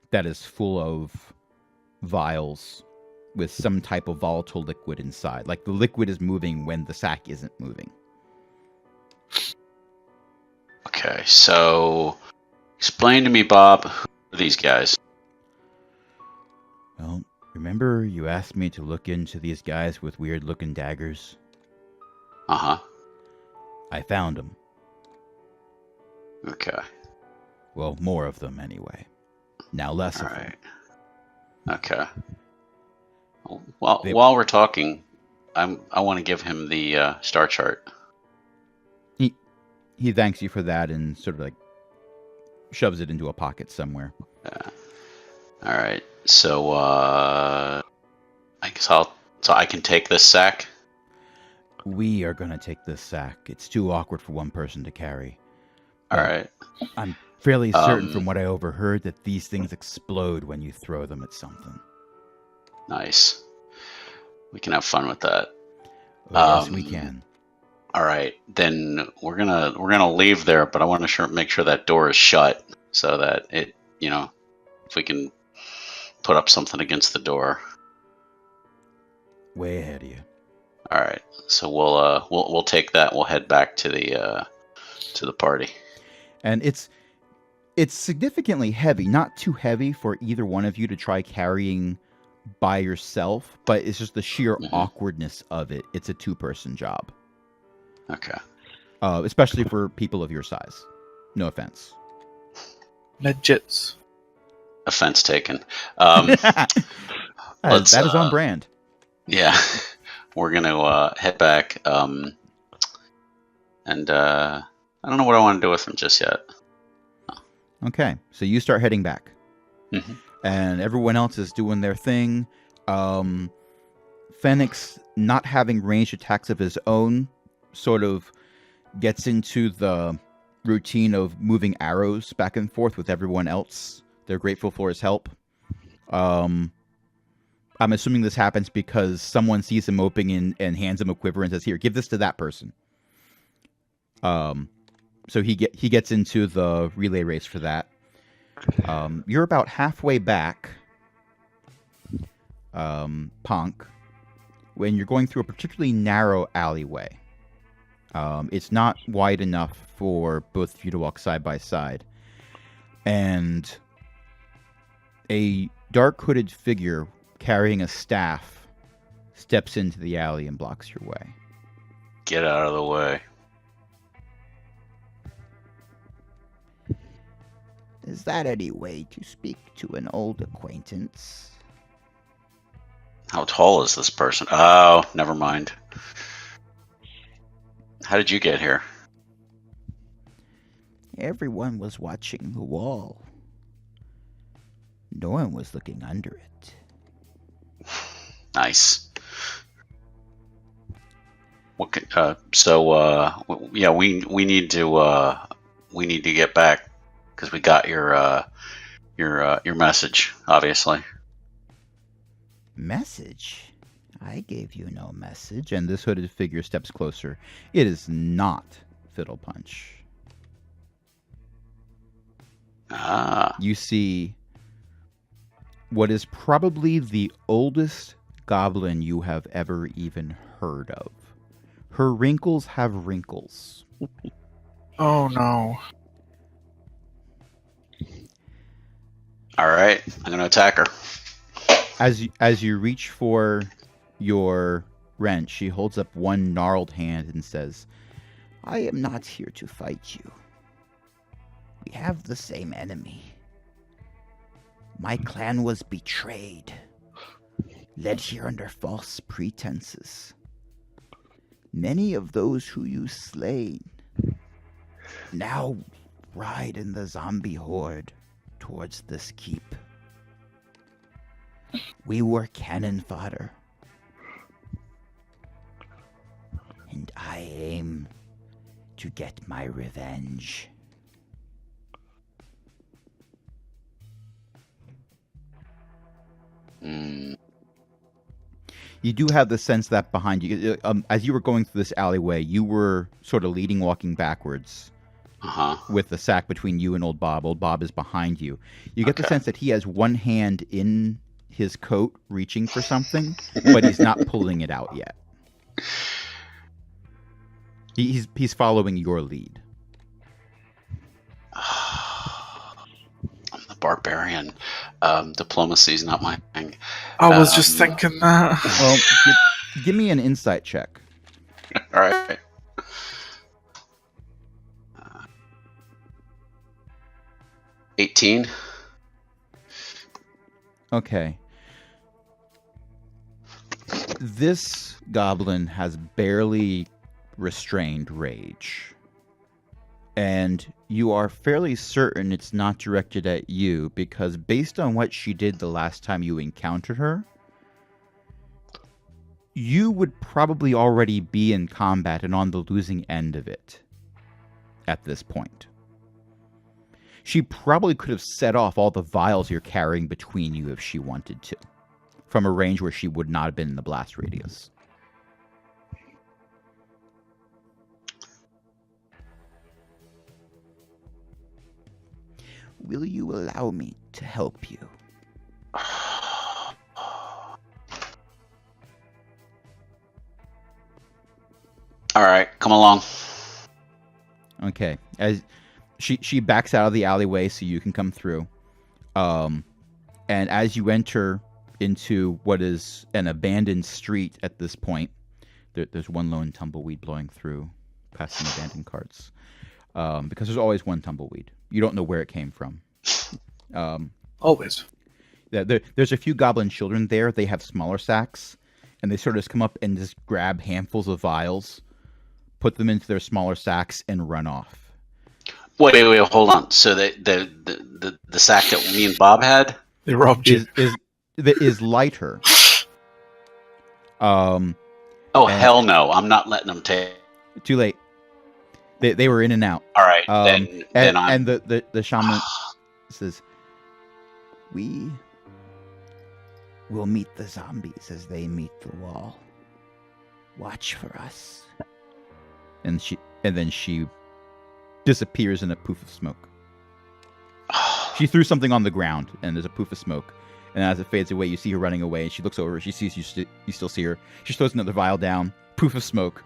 that is full of vials with some type of volatile liquid inside. Like the liquid is moving when the sack isn't moving. Okay, so explain to me, Bob, who are these guys? Well, remember you asked me to look into these guys with weird looking daggers? Uh-huh. I found them. Okay. Well, more of them anyway. Now less All of them. right. Okay. Well, while we're talking, I want to give him the star chart. He thanks you for that and sort of like shoves it into a pocket somewhere. All right. So I guess I can take this sack. We are gonna take this sack. It's too awkward for one person to carry. All right. I'm fairly certain from what I overheard that these things explode when you throw them at something. Nice. We can have fun with that. Oh, yes, we can. All right, then we're gonna leave there, but I want to make sure that door is shut so that it, if we can put up something against the door. Way ahead of you. All right, so we'll take that. We'll head back to the party. And it's significantly heavy, not too heavy for either one of you to try carrying by yourself, but it's just the sheer awkwardness of it. It's a two-person job. Okay. Especially for people of your size. No offense. Legits. Offense taken. That is on brand. Yeah, we're gonna head back. And I don't know what I want to do with them just yet. Okay, so you start heading back. Mm-hmm. And everyone else is doing their thing. Fenix, not having ranged attacks of his own, sort of gets into the routine of moving arrows back and forth with everyone else. They're grateful for his help. I'm assuming this happens because someone sees him moping and hands him a quiver and says, "Here, give this to that person." So he gets into the relay race for that. You're about halfway back, Punk, when you're going through a particularly narrow alleyway. It's not wide enough for both of you to walk side by side. And a dark hooded figure carrying a staff steps into the alley and blocks your way. Get out of the way. Is that any way to speak to an old acquaintance? How tall is this person? Oh, never mind. How did you get here? Everyone was watching the wall. No one was looking under it. Nice. What? Yeah, we need to get back because we got your message, obviously. Message? I gave you no message. And this hooded figure steps closer. It is not Fiddle Punch. Ah. You see what is probably the oldest goblin you have ever even heard of. Her wrinkles have wrinkles. Oh no. All right, I'm gonna attack her. As you reach for your wrench, she holds up one gnarled hand and says, "I am not here to fight you. We have the same enemy. My clan was betrayed, led here under false pretenses. Many of those who you slain now ride in the zombie horde towards this keep. We were cannon fodder, and I aim to get my revenge." You do have the sense that behind you, as you were going through this alleyway, you were sort of walking backwards with the sack between you and Old Bob. Old Bob is behind you. You get the sense that he has one hand in his coat reaching for something, but he's not pulling it out yet. He's following your lead. I'm the barbarian. Diplomacy's not my thing. I was just thinking that. Well, give me an insight check. All right. 18. Okay. This goblin has barely restrained rage. And you are fairly certain it's not directed at you, because based on what she did the last time you encountered her, you would probably already be in combat and on the losing end of it at this point. She probably could have set off all the vials you're carrying between you if she wanted to, from a range where she would not have been in the blast radius. Will you allow me to help you? All right, come along. Okay. As she backs out of the alleyway so you can come through. And as you enter into what is an abandoned street at this point, there's one lone tumbleweed blowing through past some abandoned carts. Because there's always one tumbleweed. You don't know where it came from. Always. There's a few goblin children there. They have smaller sacks, and they sort of just come up and just grab handfuls of vials, put them into their smaller sacks, and run off. Wait, hold on. So the sack that me and Bob had, They robbed you. is lighter. Oh, hell no. I'm not letting them take. Too late. They were in and out. All right, then I'm... And the shaman says, "We will meet the zombies as they meet the wall. Watch for us." And then she disappears in a poof of smoke. She threw something on the ground, and there's a poof of smoke. And as it fades away, you see her running away. She looks over. She sees you. You still see her. She throws another vial down. Poof of smoke.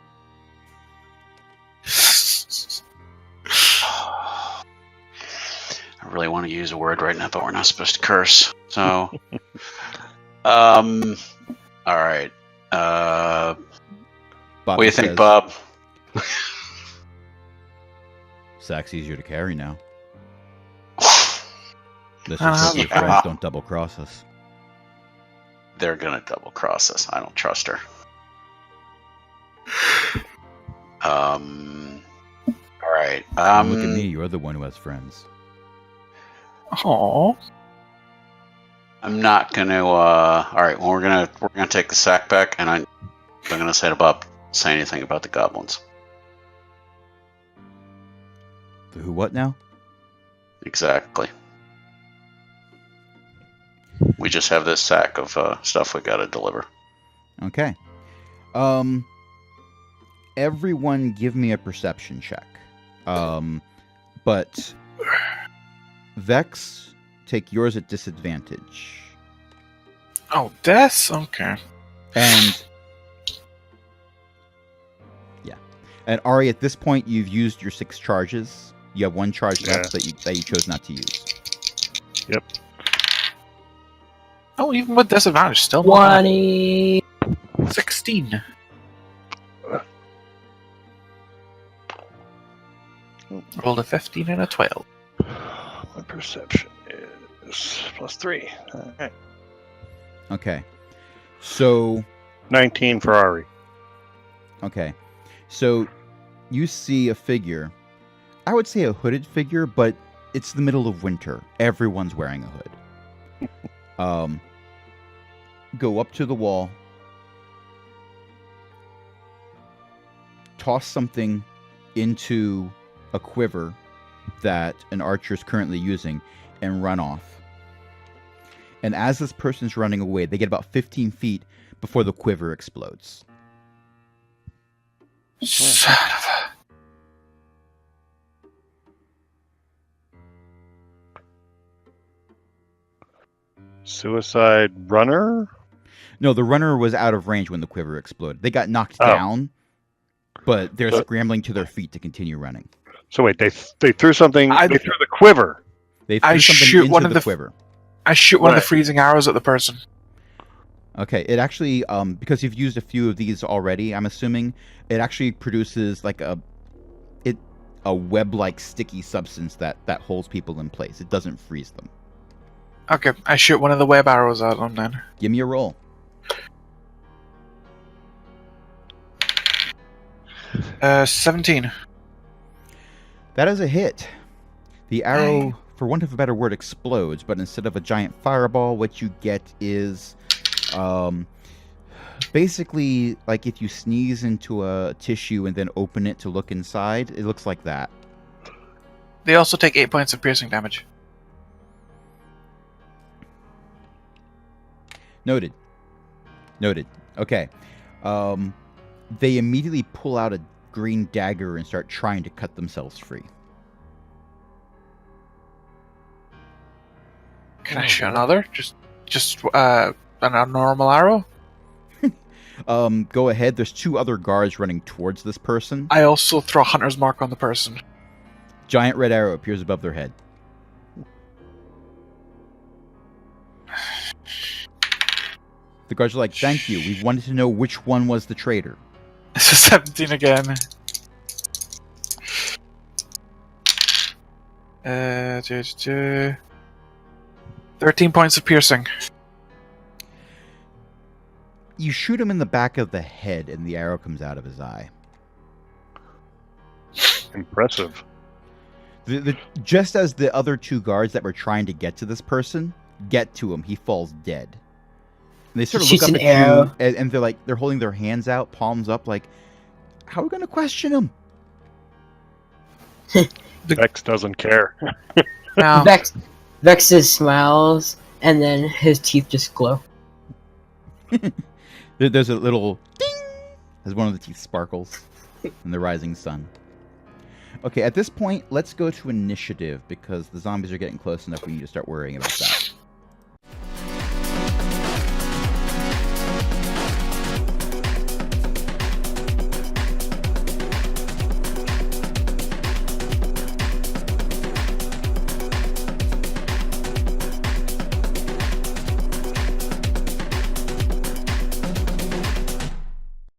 I really want to use a word right now, but we're not supposed to curse. So, all right. What do you think, Bob? Sack's easier to carry now. Let's just hope your friends don't double cross us. They're gonna double cross us. I don't trust her. All right. Look at me. You're the one who has friends. Aww. I'm not gonna. All right. Well, we're gonna take the sack back, and I'm gonna say to Bob, say anything about the goblins. The who? What now? Exactly. We just have this sack of stuff we gotta deliver. Okay. Everyone give me a perception check. But Vex, take yours at disadvantage. Oh, death? Okay. And yeah. And Ari, at this point you've used your 6 charges. You have 1 charge left that you chose not to use. Yep. Oh, even with disadvantage, still 20. 16. Rolled a 15 and a 12. My perception is +3. All right. Okay. So 19 for Ari. okay. So you see a figure. I would say a hooded figure, but it's the middle of winter. Everyone's wearing a hood. Go up to the wall. Toss something into a quiver that an archer is currently using and run off. And as this person's running away, they get about 15 feet before the quiver explodes. Son of a... Suicide runner? No, the runner was out of range when the quiver exploded. They got knocked down, but they're scrambling to their feet to continue running. So wait, they threw something. They threw the quiver. They threw I something shoot into one of the the quiver. I shoot one of Right. the freezing arrows at the person. Okay, it actually, because you've used a few of these already, I'm assuming, it actually produces like a web-like sticky substance that holds people in place. It doesn't freeze them. Okay, I shoot one of the web arrows at them then. Give me a roll. 17. That is a hit. The arrow, for want of a better word, explodes, but instead of a giant fireball, what you get is basically like if you sneeze into a tissue and then open it to look inside, it looks like that. They also take 8 points of piercing damage. Noted. Okay. They immediately pull out a green dagger and start trying to cut themselves free. Can I shoot another? Just a normal arrow? Go ahead. There's 2 other guards running towards this person. I also throw Hunter's Mark on the person. Giant red arrow appears above their head. The guards are like, thank you. We wanted to know which one was the traitor. This is 17 again. 13 points of piercing. You shoot him in the back of the head and the arrow comes out of his eye. Impressive. Just as the other 2 guards that were trying to get to this person get to him, he falls dead. And they sort of look Shoots up an at arrow. you, and they're holding their hands out, palms up, like, how are we going to question him? Vex doesn't care. Now, Vex's smiles, and then his teeth just glow. There's a little ding as one of the teeth sparkles in the rising sun. Okay, at this point, let's go to initiative because the zombies are getting close enough we need to start worrying about that.